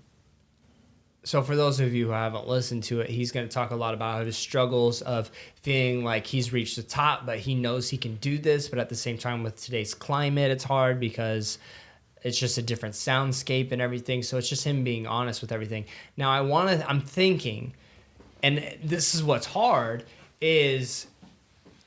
So for those of you who haven't listened to it, he's going to talk a lot about his struggles of feeling like he's reached the top, but he knows he can do this. But at the same time, with today's climate, it's hard because it's just a different soundscape and everything. So it's just him being honest with everything. Now, I'm thinking, and this is what's hard, is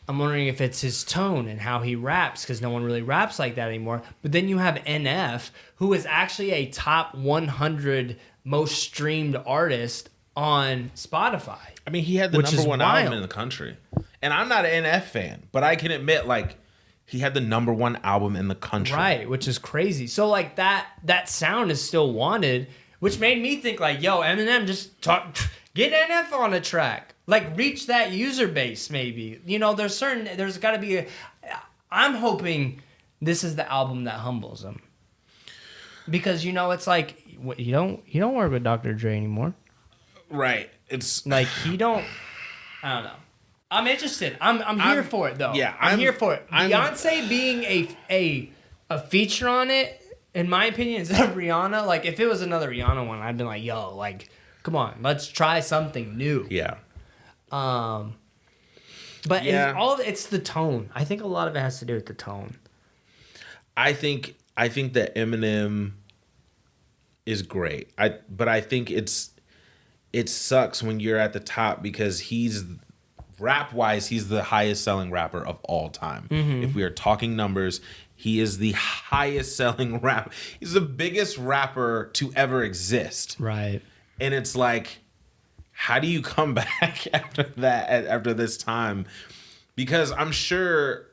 I'm wondering if it's his tone and how he raps, because no one really raps like that anymore. But then you have NF, who is actually a top 100 most streamed artist on Spotify. I mean, he had the number one album in the country. And I'm not an NF fan, but I can admit, like, he had the number one album in the country. Right, which is crazy. So, like, that sound is still wanted, which made me think, like, yo, Eminem, just get NF on a track. Like, reach that user base, maybe. You know, there's got to be I'm hoping this is the album that humbles him. Because, you know, it's like, you don't work with Dr. Dre anymore. Right. It's like, I don't know. I'm interested. I'm here for it, though. Yeah. I'm here for it. Beyonce being a feature on it, in my opinion, instead of Rihanna, like, if it was another Rihanna one, I'd been like, yo, like, come on, let's try something new. Yeah. But it's the tone. I think a lot of it has to do with the tone. I think that Eminem is great. But I think it sucks when you're at the top because he's rap-wise, he's the highest selling rapper of all time. Mm-hmm. If we are talking numbers, he is the highest selling rapper. He's the biggest rapper to ever exist. Right. And it's like, how do you come back after this time? Because I'm sure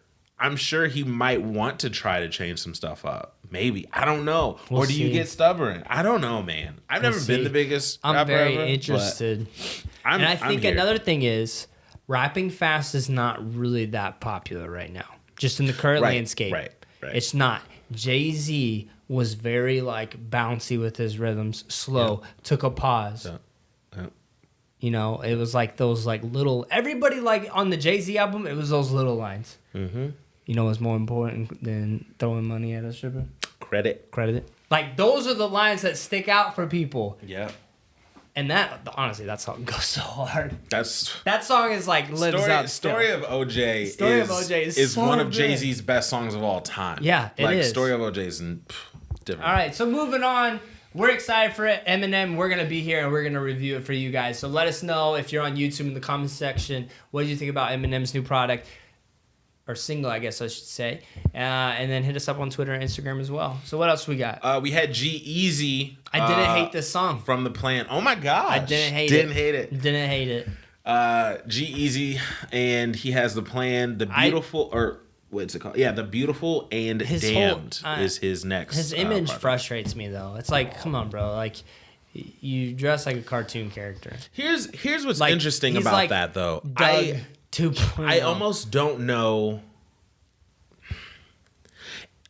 he might want to try to change some stuff up. Maybe. I don't know. Or do you get stubborn? I don't know, man. I've never been the biggest rapper I'm very ever, interested. And I think another thing is rapping fast is not really that popular right now. Just in the current landscape. Right. It's not. Jay-Z was very like bouncy with his rhythms, slow, took a pause. You know, it was like those like little, everybody like on the Jay-Z album, it was those little lines. Mm-hmm. You know what's more important than throwing money at a stripper? Credit. Like, those are the lines that stick out for people. Yeah. And honestly, that song goes so hard. That song is like, lives up. Story of OJ is so one of Jay-Z's best songs of all time. Yeah, it is. Story of OJ is different. All right, so moving on. We're excited for it. Eminem, we're going to be here and we're going to review it for you guys. So let us know if you're on YouTube in the comments section. What did you think about Eminem's new product? Or single, I guess I should say. And then hit us up on Twitter and Instagram as well. So what else we got? We had G-Eazy. I didn't hate this song. From The Plan. Oh my gosh. I didn't hate it. G-Eazy, and he has The Plan. The Beautiful, what's it called? Yeah, The Beautiful and Damned is his next. His image frustrates me, though. It's like, come on, bro. Like, you dress like a cartoon character. Here's what's interesting about like that, though. Doug 2.0. I almost don't know.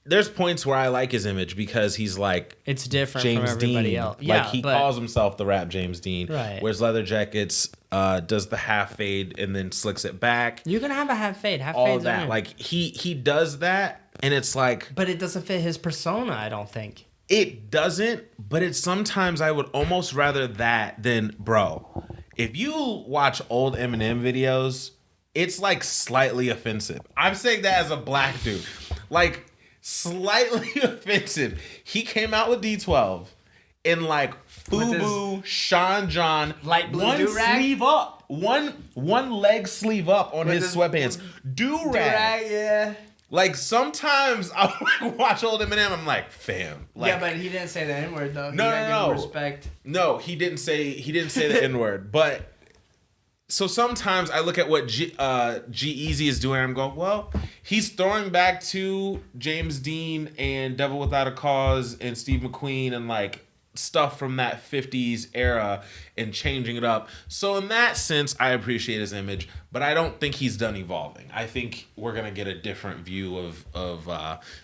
There's points where I like his image because he's like, it's different James from everybody Dean. else. Yeah, like he calls himself the rap James Dean. Right. Whereas Leather Jackets does the half fade and then slicks it back. You can have a half fade. All that. Like he does that, and it's like, but it doesn't fit his persona. I don't think it doesn't. But it's sometimes I would almost rather that than, bro. If you watch old Eminem videos, it's like slightly offensive. I'm saying that as a black dude, like slightly offensive. He came out with D12 in like FUBU, Sean John, light blue one do-rag? Sleeve up, one leg sleeve up on his sweatpants, do-rag, yeah. Like sometimes I watch old Eminem, I'm like, fam. Like, yeah, but he didn't say the N-word though. No. Respect. No, he didn't say the N-word. But so sometimes I look at what G-Eazy is doing, and I'm going, well, he's throwing back to James Dean and Devil Without a Cause and Steve McQueen and like stuff from that 50s era and changing it up. So in that sense, I appreciate his image, but I don't think he's done evolving. I think we're going to get a different view of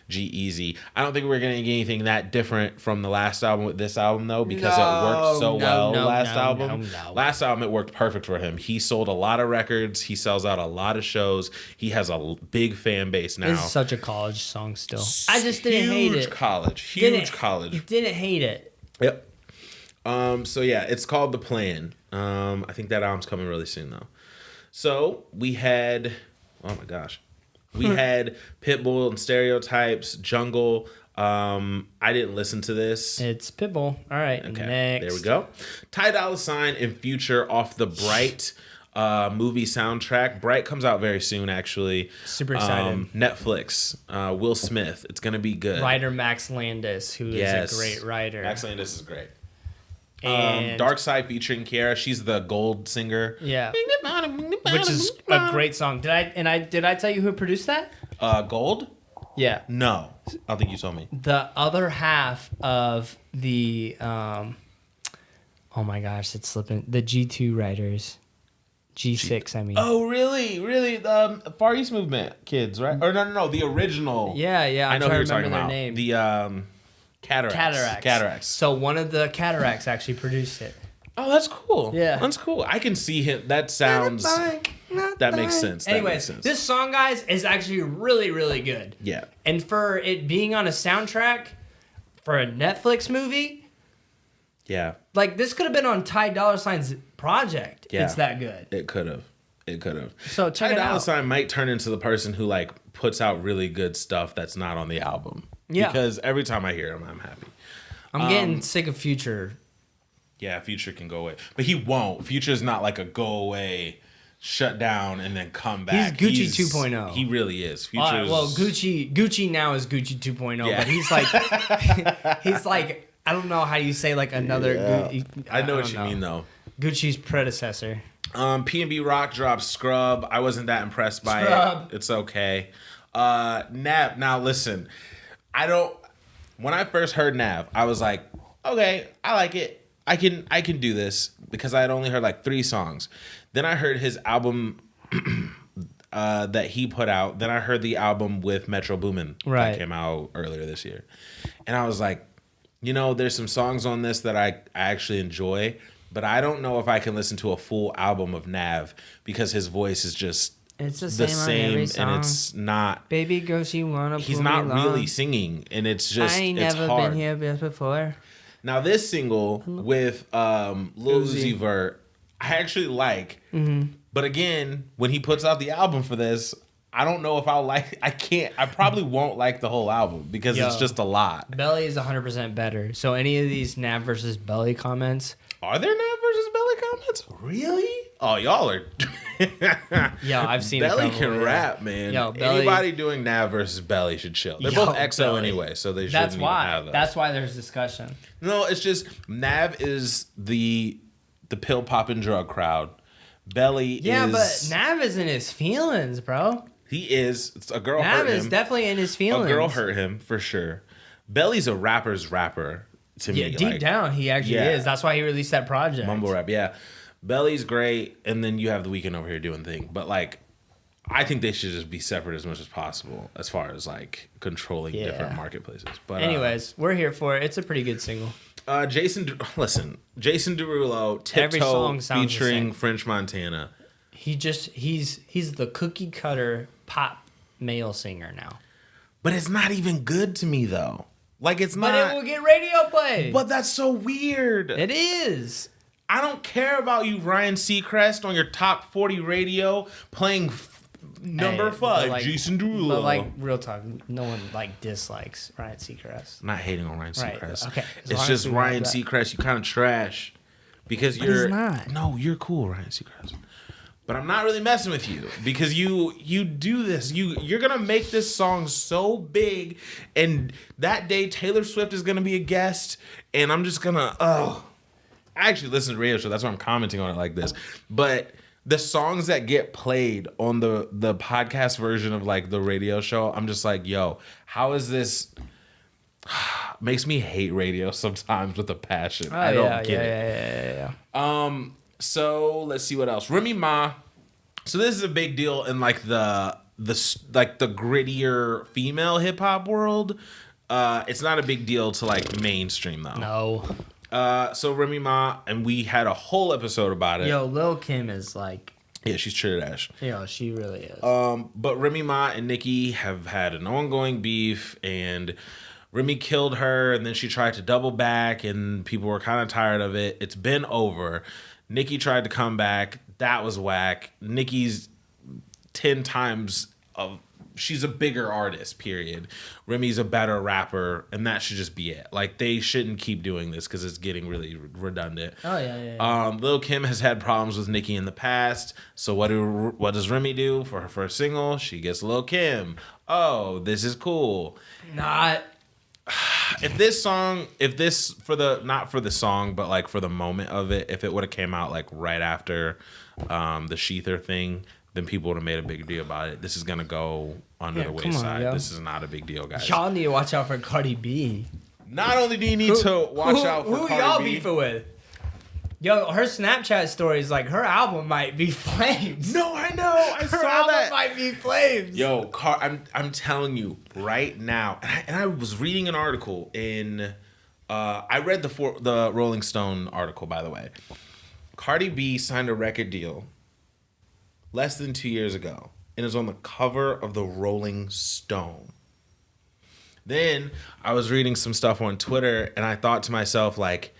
G-Eazy. I don't think we're going to get anything that different from the last album with this album, though, because it worked so well last album. Last album, it worked perfect for him. He sold a lot of records. He sells out a lot of shows. He has a big fan base now. It's such a college song still. I just didn't hate it. Huge college. Didn't hate it. Yep. So yeah, it's called The Plan. I think that album's coming really soon though. So we had, oh my gosh, we had Pitbull and Stereotypes, Jungle. I didn't listen to this. It's Pitbull. All right. Okay. Next. There we go. Ty Dolla $ign and Future off the Bright movie soundtrack. Bright comes out very soon, actually. Super excited. Netflix. Will Smith. It's gonna be good. Writer Max Landis, who is a great writer. Max Landis is great. And Dark Side featuring Kiara. She's the gold singer. Yeah. Which is a great song. Did I tell you who produced that? Gold? Yeah. No. I don't think you told me. The other half of the oh my gosh, it's slipping. The G2 writers. G6, I mean. Oh, really? Really? The Far East Movement kids, right? Or no, the original. Yeah. I know who you're talking their about. Name. The Cataracts. So one of the Cataracts actually produced it. Oh, that's cool. Yeah. That's cool. I can see him. That sounds... That makes sense. Anyways, this song, guys, is actually really, really good. Yeah. And for it being on a soundtrack for a Netflix movie... Yeah. Like, this could have been on Ty Dolla $ign's project. Yeah. It's that good. It could have. So check Ty it out. Dolla $ign might turn into the person who, like, puts out really good stuff that's not on the album. Yeah. Because every time I hear him, I'm happy. I'm getting sick of Future. Yeah, Future can go away. But he won't. Future's not like a go away, shut down, and then come back. He's Gucci 2.0. He really is. Future's... well, Gucci now is Gucci 2.0, Yeah. but he's like, I don't know how you say like another. Yeah. I know what you mean though. Gucci's predecessor. P&B Rock dropped Scrub. I wasn't that impressed by it. It's okay. Nav. Now listen, when I first heard Nav, I was like, okay, I like it. I can do this because I had only heard like 3 songs. Then I heard his album that he put out. Then I heard the album with Metro Boomin that came out earlier this year. And I was like, there's some songs on this that I actually enjoy, but I don't know if I can listen to a full album of Nav because his voice is just the same on every song. And it's not. Baby girl, she wanna. He's not really singing, and it's just. I ain't it's never hard. been here before. Now this single with Lil Uzi Vert, I actually like, but again, when he puts out the album for this, I don't know if I'll like. I probably won't like the whole album because it's just a lot. Belly is 100% better. So any of these Nav versus Belly comments. Are there Nav versus Belly comments? Really? Oh, y'all are. Yeah, I've seen Belly it. can rap, man. Yo, Belly... Anybody doing Nav versus Belly should chill. They're both EXO Belly. Anyway, so they shouldn't even have that. That's why there's discussion. No, it's just Nav is the pill popping drug crowd. Belly is. Yeah, but Nav is in his feelings, bro. He is. It's a girl Nav hurt him. is definitely in his feelings. A girl hurt him for sure. Belly's a rapper's rapper to me. Deep down, he actually is. That's why he released that project. Mumble rap, yeah. Belly's great, and then you have The Weeknd over here doing thing. But like, I think they should just be separate as much as possible as far as like controlling different marketplaces. But anyways, we're here for it. It's a pretty good single. Jason Derulo, Tiptoe featuring French Montana. He's the cookie cutter pop male singer now. But it's not even good to me though. Like it's not. But it will get radio play. But that's so weird. It is. I don't care about you, Ryan Seacrest, on your top 40 radio playing number 5, like, Jason Derulo. But like real talk, no one like dislikes Ryan Seacrest. I'm not hating on Ryan Seacrest. Okay. It's just Ryan Seacrest. You kind of trash because you're he's not. No, you're cool, Ryan Seacrest. but I'm not really messing with you because you do this. You're gonna make this song so big, and that day Taylor Swift is gonna be a guest, and I'm just gonna I actually listen to the radio show. That's why I'm commenting on it like this. But the songs that get played on the podcast version of like the radio show, I'm just like, yo, how is this? Makes me hate radio sometimes with a passion. I don't get it. So let's see what else. Remy Ma. So this is a big deal in like the grittier female hip hop world. It's not a big deal to like mainstream though. No. So Remy Ma, and we had a whole episode about it. Yo, Lil Kim is like, yeah, she's trash. Yo, she really is. But Remy Ma and Nicki have had an ongoing beef, and Remy killed her, and then she tried to double back, and people were kind of tired of it. It's been over. Nicki tried to come back. That was whack. Nicki's 10 times she's a bigger artist, period. Remy's a better rapper, and that should just be it. Like, they shouldn't keep doing this because it's getting really redundant. Oh, yeah. Lil Kim has had problems with Nicki in the past, so what does Remy do for her first single? She gets Lil Kim. Oh, this is cool. Not... Not for the song, but like for the moment of it, if it would have came out like right after the Sheether thing, then people would have made a big deal about it. This is gonna go under the wayside. This is not a big deal, guys. Y'all need to watch out for Cardi B. Not only do you need to watch out for Cardi B, who y'all beefing with? Yo, her Snapchat story is like her album might be flames. No, I know. I saw her album that. might be flames. Yo, I'm telling you right now, and I was reading an article in. I read the Rolling Stone article, by the way. Cardi B signed a record deal less than 2 years ago, and is on the cover of the Rolling Stone. Then I was reading some stuff on Twitter, and I thought to myself, like,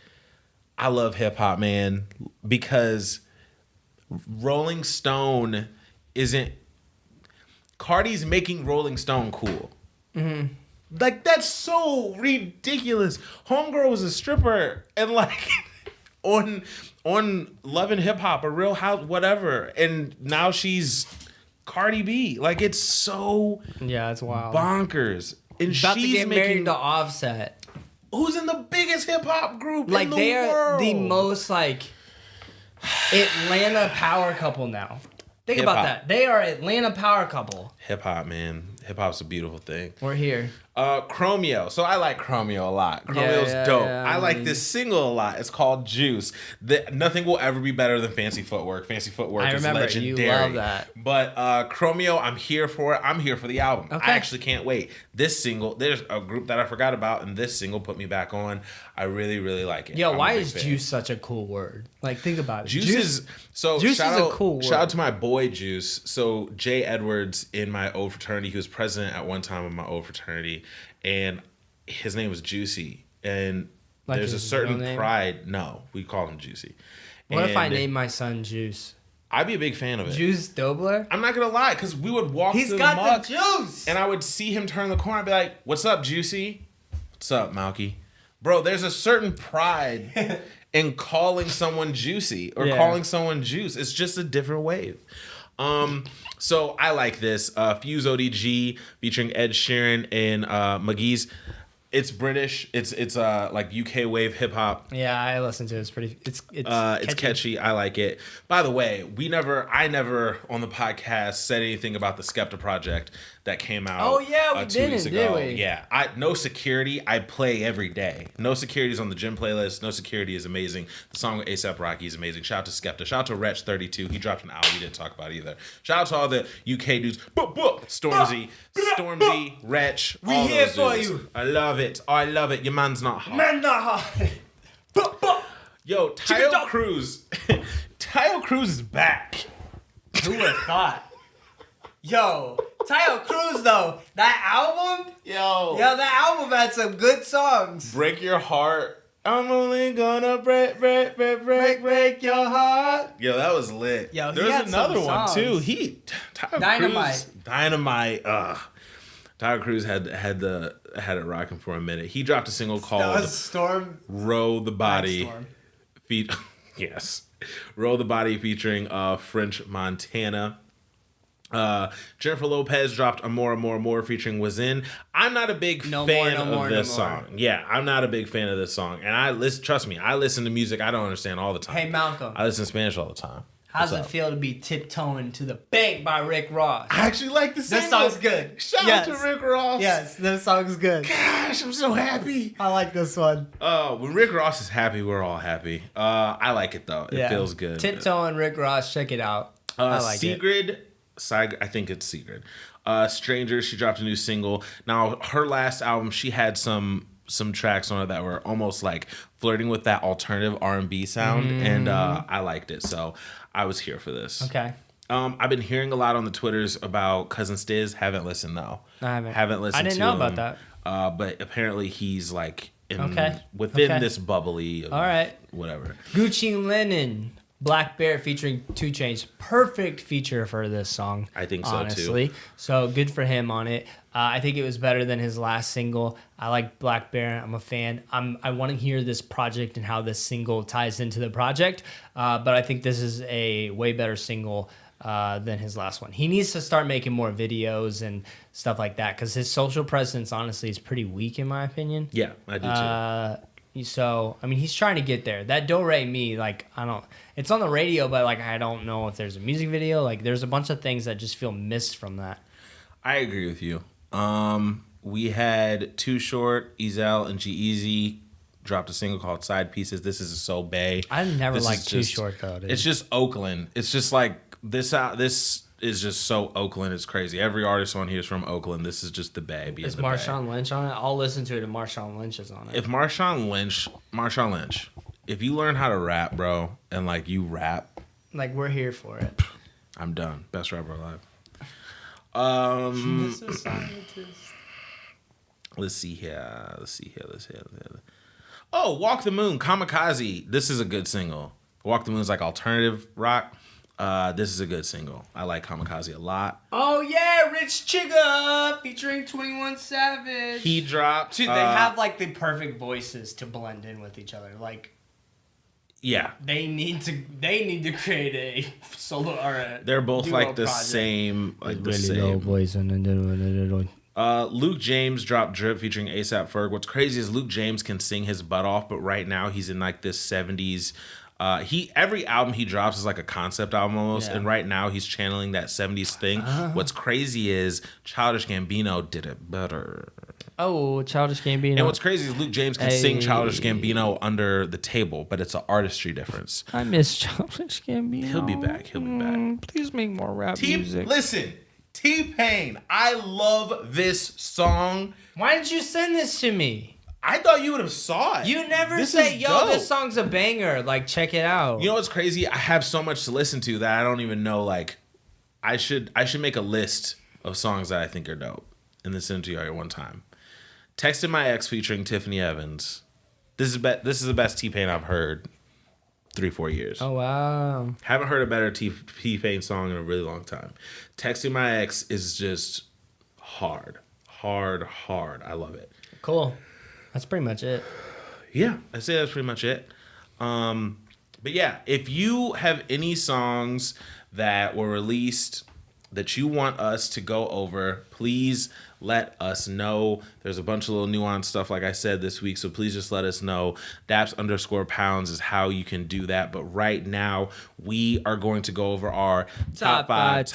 I love hip hop, man, because Rolling Stone isn't. Cardi's making Rolling Stone cool. Mm-hmm. Like, that's so ridiculous. Homegirl was a stripper and like on Love and Hip Hop, a Real House, whatever, and now she's Cardi B. Like, it's so it's wild, bonkers. And about she's to get making married to Offset. Who's in the biggest hip hop group like in the they are world. the most like Atlanta power couple now. Think Hip-hop. about that. They are Atlanta power couple. Hip hop, man. Hip hop's a beautiful thing. We're here. Chromeo. So I like Chromeo a lot. Chromeo's dope. I like this single a lot. It's called Juice. Nothing will ever be better than Fancy Footwork. Fancy Footwork is legendary. You love that. But Chromeo, I'm here for it. I'm here for the album. Okay. I actually can't wait. This single, there's a group that I forgot about, and this single put me back on. I really, really like it. Yo, why is Juice such a cool word? Like, think about it. Juice is a cool word. Shout out to my boy Juice. So Jay Edwards in my old fraternity, he was president at one time of my old fraternity, and his name was Juicy. And like there's a certain pride. No, we call him Juicy. What if I name my son Juice? I'd be a big fan of it. Juice Dobler? I'm not gonna lie, because we would walk through the muck, the juice! and I would see him turn the corner. I'd be like, "What's up, Juicy? What's up, Malky?" Bro, there's a certain pride in calling someone Juicy or calling someone Juice. It's just a different wave. So I like this. Fuse ODG featuring Ed Sheeran and McGee's. It's British. It's like UK wave hip hop. Yeah, I listened to it. It's pretty. It's catchy. I like it. By the way, I never on the podcast said anything about the Skepta project that came out. Oh yeah, we 2 weeks ago. did we? Yeah, No Security. I play every day. No Security is on the gym playlist. No Security is amazing. The song with A$AP Rocky is amazing. Shout out to Skepta. Shout out to Wretch32. He dropped an album we didn't talk about either. Shout out to all the UK dudes. Stormzy, Wretch. We all here those for dudes. you. I love it. I love it. Your man's not hot. Man, not hot. Yo, Tayo Cruz. Tayo Cruz is back. Who would have thought? Yo, Tayo Cruz though, that album, that album had some good songs. Break Your Heart. I'm only gonna break your heart. Yo, that was lit. Yo, there's another one songs. too. Dynamite. Tayo Cruz had it rocking for a minute. He dropped a single called Storm. Row the Body. Storm. Yes. Roll the Body featuring French Montana. Jennifer Lopez dropped Amor featuring Wazin. I'm not a big fan of this song. Yeah, I'm not a big fan of this song. And trust me, I listen to music I don't understand all the time. Hey, Malcolm. I listen to Spanish all the time. How's it feel to be Tiptoeing to the Bank by Rick Ross? I actually like the single. This song's good. Shout out to Rick Ross. Yes, this song's good. Gosh, I'm so happy. I like this one. When Rick Ross is happy, we're all happy. I like it though. It feels good. Tiptoeing Rick Ross, check it out. I like Sigrid, I think it's Sigrid. Stranger, she dropped a new single. Now, her last album, she had some tracks on it that were almost like flirting with that alternative R&B sound, and I liked it. So I was here for this. Okay. I've been hearing a lot on the Twitters about Cousin Stiz. Haven't listened though. I haven't. Haven't listened. I didn't know about that. But apparently he's like within this bubbly. All right. Whatever. Gucci Linen, Black Bear featuring 2 Chainz. Perfect feature for this song. I think so honestly. too. So good for him on it. I think it was better than his last single. I like Black Bear. I'm a fan. I want to hear this project and how this single ties into the project. But I think this is a way better single than his last one. He needs to start making more videos and stuff like that because his social presence, honestly, is pretty weak in my opinion. Yeah, I do too. So, I mean, he's trying to get there. That Do Re Mi, like, it's on the radio, but, like, I don't know if there's a music video. Like, there's a bunch of things that just feel missed from that. I agree with you. We had Too Short, Ezal, and G-Eazy dropped a single called Side Pieces. This is so bae. I never liked Too Short, though, dude. It's just Oakland. It's just like, this is just so Oakland. It's crazy. Every artist on here is from Oakland. This is just the bae. Is Marshawn Lynch on it? I'll listen to it if Marshawn Lynch is on it. If Marshawn Lynch, if you learn how to rap, bro, and like you rap, like we're here for it. I'm done. Best rapper alive. Mr. Scientist. Let's see here. Oh, Walk the Moon, Kamikaze. This is a good single. Walk the Moon is like alternative rock. This is a good single. I like Kamikaze a lot. Oh yeah, Rich Chigga featuring 21 Savage. He dropped. Dude, they have like the perfect voices to blend in with each other. Like, yeah, they need to create a solo or a they're both like the project. Same, like the really same. low voice and Luke James dropped Drip featuring A$AP Ferg. What's crazy is Luke James can sing his butt off, but right now he's in like this 70s. Every album he drops is like a concept album almost, and right now he's channeling that 70s thing. What's crazy is Childish Gambino did it better. Oh, Childish Gambino. And what's crazy is Luke James can sing Childish Gambino under the table, but it's an artistry difference. I miss Childish Gambino. He'll be back. Please make more rap music. Listen, T-Pain, I love this song. Why did you send this to me? I thought you would have saw it. You never say, yo, this song's a banger. Like, check it out. You know what's crazy? I have so much to listen to that I don't even know. Like, I should make a list of songs that I think are dope and then send it to you all at one time. Texted My Ex featuring Tiffany Evans. This is the best T-Pain I've heard 3-4 years. Oh, wow. Haven't heard a better T-Pain song in a really long time. Texting My Ex is just hard. I love it. Cool. That's pretty much it. Yeah, I'd say that's pretty much it. But yeah, if you have any songs that were released that you want us to go over, please let us know. There's a bunch of little nuanced stuff, like I said, this week, so please just let us know. Daps_pounds is how you can do that. But right now, we are going to go over our top five.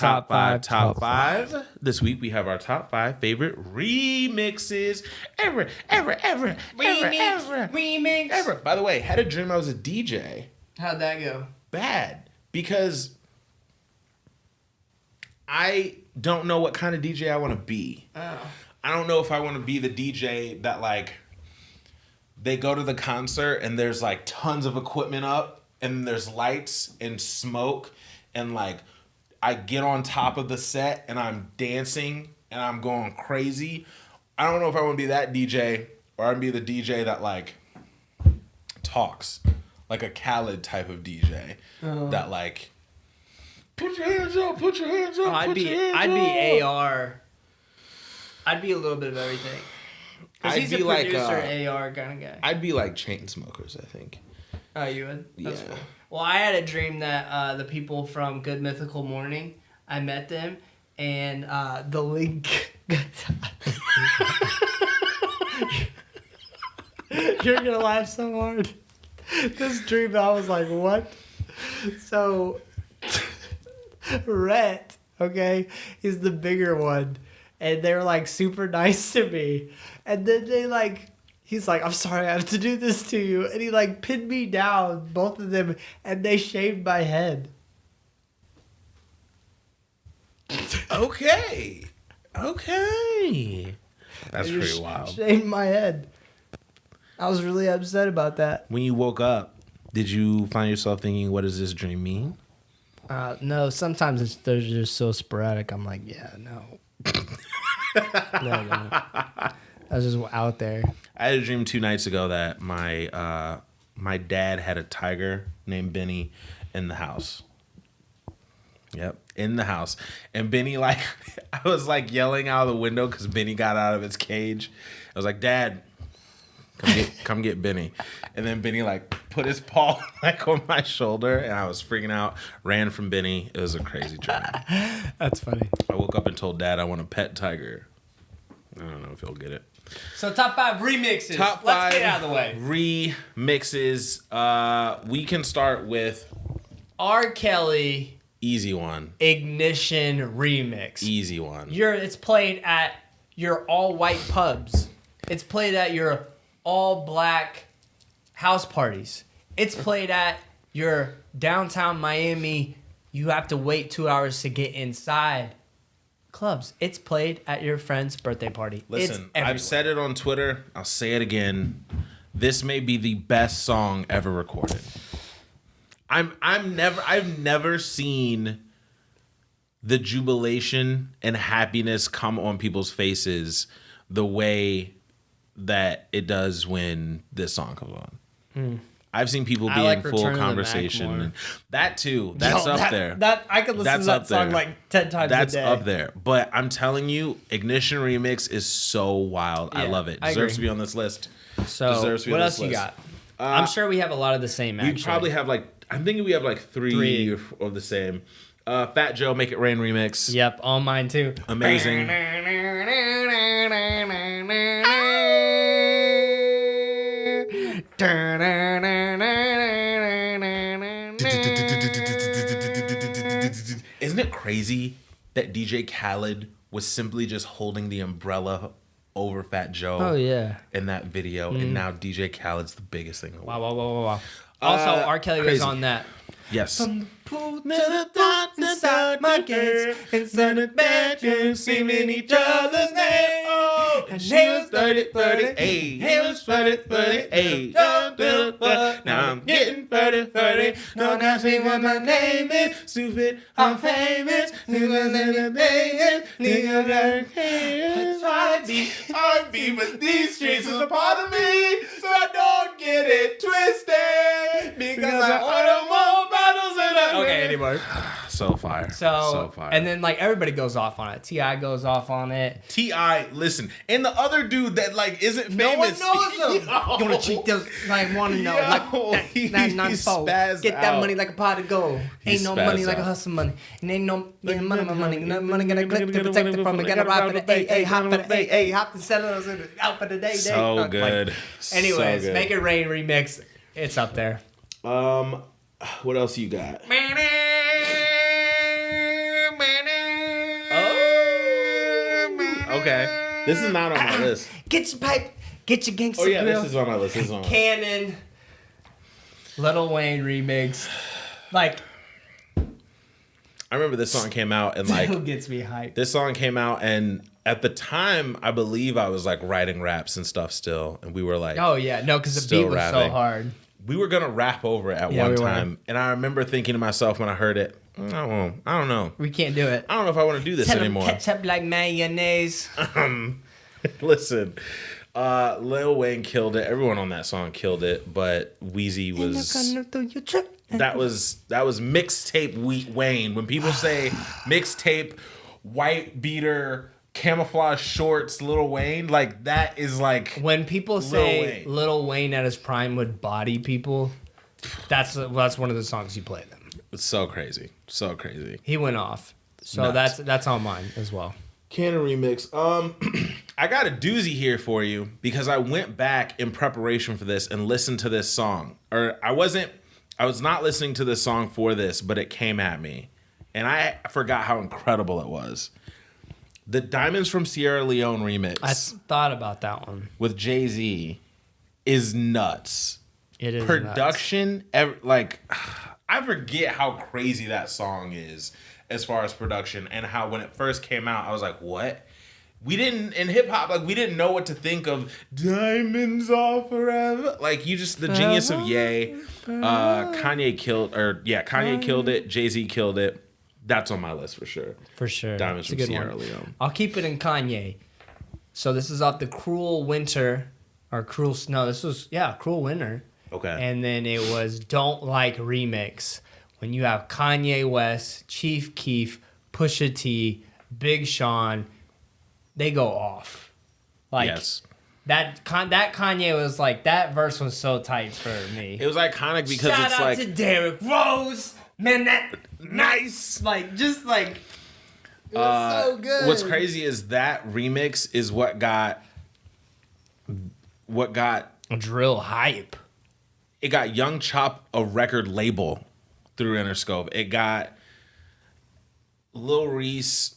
This week, we have our top 5 favorite remixes ever. Remix. By the way, had a dream I was a DJ. How'd that go? Bad. Because I don't know what kind of DJ I want to be. Oh. I don't know if I want to be the DJ that, like, they go to the concert and there's, like, tons of equipment up and there's lights and smoke and, like, I get on top of the set and I'm dancing and I'm going crazy. I don't know if I want to be that DJ or I'm going to be the DJ that, like, talks. Like a Khaled type of DJ that, like, put your hands up, put your hands up, I'd be AR. I'd be a little bit of everything. Because he's a producer, AR kind of guy. I'd be like Chainsmokers, I think. Oh, you would? That's Yeah. cool. Well, I had a dream that the people from Good Mythical Morning, I met them, and the link... You're gonna laugh so hard. This dream, I was like, what? So, Rhett, okay, is the bigger one, and they're like super nice to me, and then they like... He's like, I'm sorry, I have to do this to you. And he like pinned me down, both of them, and they shaved my head. Okay. That's They pretty just wild. Shaved my head. I was really upset about that. When you woke up, did you find yourself thinking, what does this dream mean? No, sometimes they're just so sporadic. I'm like, yeah, no. No. I was just out there. I had a dream 2 nights ago that my dad had a tiger named Benny in the house. Yep, in the house. And Benny, like, I was like yelling out of the window because Benny got out of its cage. I was like, Dad, come get Benny. And then Benny like put his paw like on my shoulder, and I was freaking out. Ran from Benny. It was a crazy dream. That's funny. I woke up and told Dad I want a pet tiger. I don't know if he'll get it. So top 5 remixes. Top 5 Let's get out of the way. remixes. We can start with R. Kelly easy one. Ignition remix. Easy one. It's played at your all-white pubs. It's played at your all-black house parties. It's played at your downtown Miami, you have to wait 2 hours to get inside clubs. It's played at your friend's birthday party. Listen, I've said it on Twitter. I'll say it again. This may be the best song ever recorded. I've never seen the jubilation and happiness come on people's faces the way that it does when this song comes on. I've seen people be in full conversation. And that too. That's up there. That I could listen to that song like 10 times a day. That's up there. But I'm telling you, Ignition Remix is so wild. Yeah, I love it. I Deserves agree. to be on this list. So what else you got? I'm sure we have a lot of the same. We probably have I'm thinking we have like three of the same. Fat Joe, Make It Rain remix. Yep, all mine too. Amazing. Isn't it crazy that DJ Khaled was simply just holding the umbrella over Fat Joe? Oh yeah. In that video, and now DJ Khaled's the biggest thing in the world. Wow. Also, R. Kelly was on that. Yes. From the pool to the thoughts inside my gates, inside the bedroom, screaming each other's name. Oh, and she was 30, he was 30, now I'm getting 30. Don't ask me what my name is. Stupid, I'm famous. I try to be R&B, but these streets is a part of me, so I don't get it twisted, because I order more bottles than I Okay, anymore. So fire. So fire. and then like everybody goes off on it. T.I. goes off on it. T.I., listen, and the other dude that like isn't famous. No one knows him. You wanna cheat those? Like wanna know? Like that 94. Get that money like a pot of gold. Ain't no money like a hustle money. And ain't no money. No money gonna clip to protect it from it. Gotta ride for the AA, hop for the AA, hop the settlers out for the day. So good. Anyways, So good. Make It Rain remix. It's up there. What else you got? Okay. This is not on my list. Get your pipe. Get your gangsta Oh yeah, grill. this is on my list. This is on. Cannon. Lil Wayne remix. Like, I remember this song came out and like still gets me hyped. this song came out and at the time I believe I was like writing raps and stuff still, and we were like, Oh yeah, no, because the Still beat was so rapping. hard. we were gonna rap over it at Yeah, one we were. time, and I remember thinking to myself when I heard it, I don't know. We can't do it. I don't know if I want to do this Tell 'em anymore. ketchup like mayonnaise. Listen, Lil Wayne killed it. Everyone on that song killed it, but Weezy was that was mixtape Wayne. When people say mixtape, white beater, camouflage shorts, Lil Wayne, like that is like When people say Wayne. Lil Wayne at his prime would body people, That's one of the songs you play them. It's so crazy. So crazy. He went off. So Nuts. that's on mine as well. Canon remix. I got a doozy here for you because I went back in preparation for this and listened to this song. Or I was not listening to this song for this, but it came at me. And I forgot how incredible it was. The Diamonds from Sierra Leone remix. I thought about that one. With Jay-Z is nuts. It is production, like I forget how crazy that song is as far as production, and how when it first came out, I was like, what? We didn't, in hip hop, like we didn't know what to think of Diamonds Are Forever. Like you just, the genius of Ye. Kanye killed it. Jay-Z killed it. That's on my list for sure. For sure. Diamonds from Sierra Leone. I'll keep it in Kanye. So this is off the Cruel Winter, or Cruel Snow. This was, Cruel Winter. Okay. And then it was Don't Like Remix. When you have Kanye West, Chief Keef, Pusha T, Big Sean, they go off. Like, yes. That Kanye was like, that verse was so tight for me. It was iconic because Shout it's out like to Derrick Rose. Man, that nice. Like, just like, it was so good. What's crazy is that remix is what got drill hype. It got Young Chop a record label through Interscope. It got Lil Reese,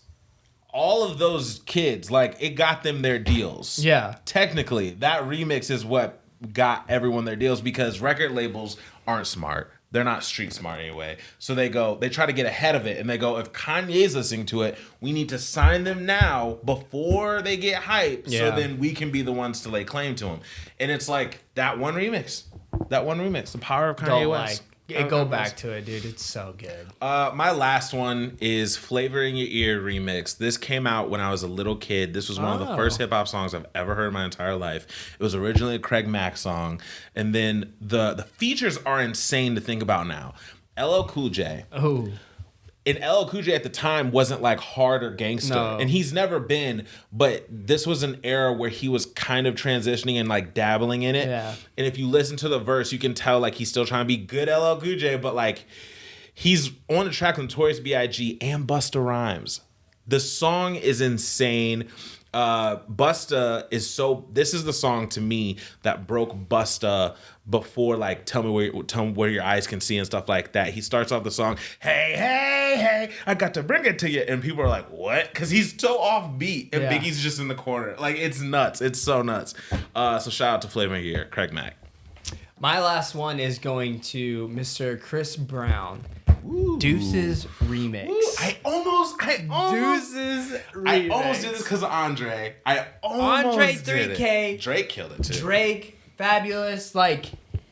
all of those kids, like it got them their deals. Yeah. Technically, that remix is what got everyone their deals because record labels aren't smart. They're not street smart anyway. So they try to get ahead of it and they go, if Kanye's listening to it, we need to sign them now before they get hyped. So then we can be the ones to lay claim to them. And it's like that one remix, the power of Kanye West. Go back to it, dude. It's so good. My last one is Flavor in Your Ear remix. This came out when I was a little kid. This was one of the first hip hop songs I've ever heard in my entire life. It was originally a Craig Mack song. And then the features are insane to think about now. LL Cool J. Oh. And LL Cool J at the time wasn't like hard or gangster. No. And he's never been, but this was an era where he was kind of transitioning and like dabbling in it. Yeah. And if you listen to the verse, you can tell like he's still trying to be good LL Cool J, but like he's on the track with Notorious B.I.G. and Busta Rhymes. The song is insane. Busta is this is the song to me that broke Busta before like tell me where your eyes can see and stuff like that. He starts off the song, hey, hey, hey, I got to bring it to you. And people are like, what? Because he's so offbeat and Biggie's just in the corner. Like it's nuts. It's so nuts. So shout out to Flavor in Your Ear, Craig Mack. My last one is going to Mr. Chris Brown. Deuces remix. I almost Deuces remix. I almost did this because of Andre. Andre 3K. Drake killed it too. Drake, fabulous. Like,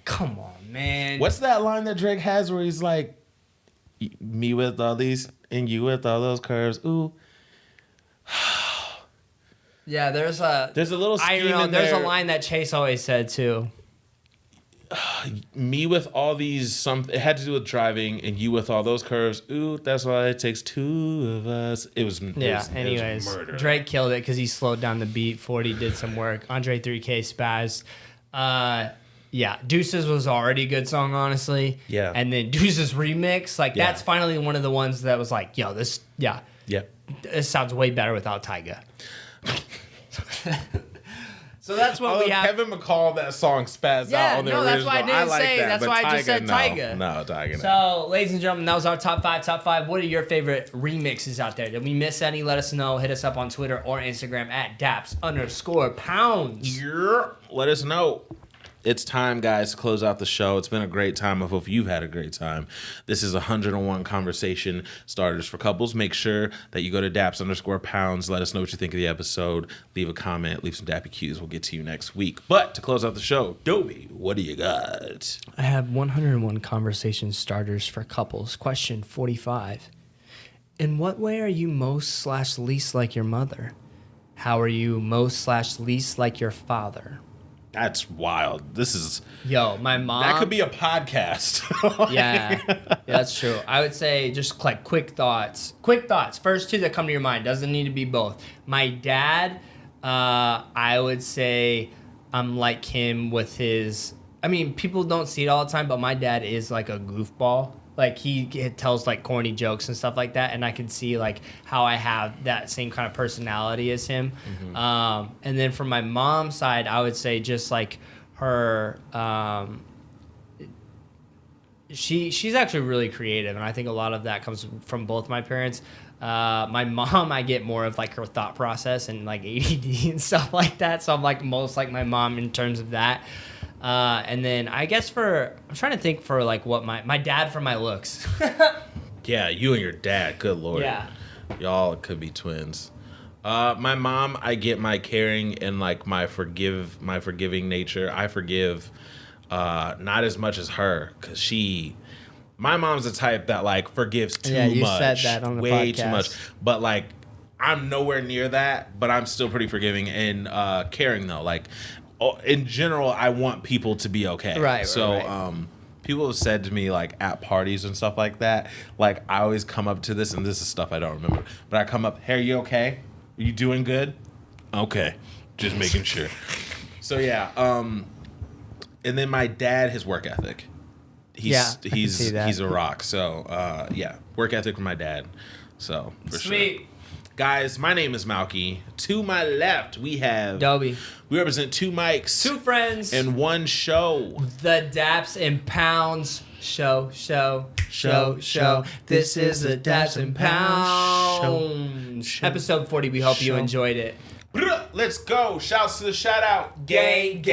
come on, man. What's that line that Drake has where he's like, me with all these and you with all those curves? Ooh. Yeah, there's a little scheme in there's there. a line that Chase always said too. Me with all these it had to do with driving and you with all those curves. Ooh, that's why it takes two of us. Anyways, murder. Drake killed it because he slowed down the beat. 40 did some work. Andre 3K spazzed. Deuces was already a good song, honestly. Yeah. And then Deuces remix, that's finally one of the ones that was like, yo, this sounds way better without Tyga. So that's what we have. Kevin McCall, that song spazzed out on the original. That's why I didn't say. That, that's why I just said Tyga. No, Tyga. So, ladies and gentlemen, that was our top five. What are your favorite remixes out there? Did we miss any? Let us know. Hit us up on Twitter or Instagram at Daps_pounds. Yeah. Let us know. It's time, guys, to close out the show. It's been a great time. I hope you've had a great time. This is 101 conversation starters for couples. Make sure that you go to Daps_pounds. Let us know what you think of the episode. Leave a comment. Leave some Dappy Qs. We'll get to you next week. But to close out the show, Dobie, what do you got? I have 101 conversation starters for couples. Question 45. In what way are you most/least like your mother? How are you most/least like your father? That's wild. This is... Yo, my mom... That could be a podcast. Yeah, that's true. I would say just like quick thoughts. First two that come to your mind. Doesn't need to be both. My dad, I would say I'm like him with his I mean, people don't see it all the time, but my dad is like a goofball. Like he tells like corny jokes and stuff like that, and I can see like how I have that same kind of personality as him. Mm-hmm. And then from my mom's side, I would say just like her. She's actually really creative, and I think a lot of that comes from both my parents. My mom, I get more of like her thought process and like ADD and stuff like that. So I'm like most like my mom in terms of that. And then I guess I'm trying to think for like what my dad for my looks. Yeah, you and your dad. Good Lord. Yeah. Y'all could be twins. My mom, I get my caring and like my forgiving nature. I forgive not as much as her, because my mom's the type that like forgives too much. Yeah, you said that on the way podcast. Too much. But like I'm nowhere near that, but I'm still pretty forgiving and caring though. Like in general, I want people to be okay. Right. So right. People have said to me like at parties and stuff like that, like I always come up to this, and this is stuff I don't remember, but I come up, hey, are you okay? Are you doing good? Okay. Just making sure. So yeah, and then my dad, his work ethic. He's a rock. So yeah, work ethic from my dad. So for Sweet. Sure. Guys, my name is Malky. To my left, we have Dobby. We represent 2 mics, 2 friends, and 1 show. The Daps and Pounds show. This is the Daps and Pounds show. Episode 40. We hope you enjoyed it. Let's go. Shouts to the shout out. Gang.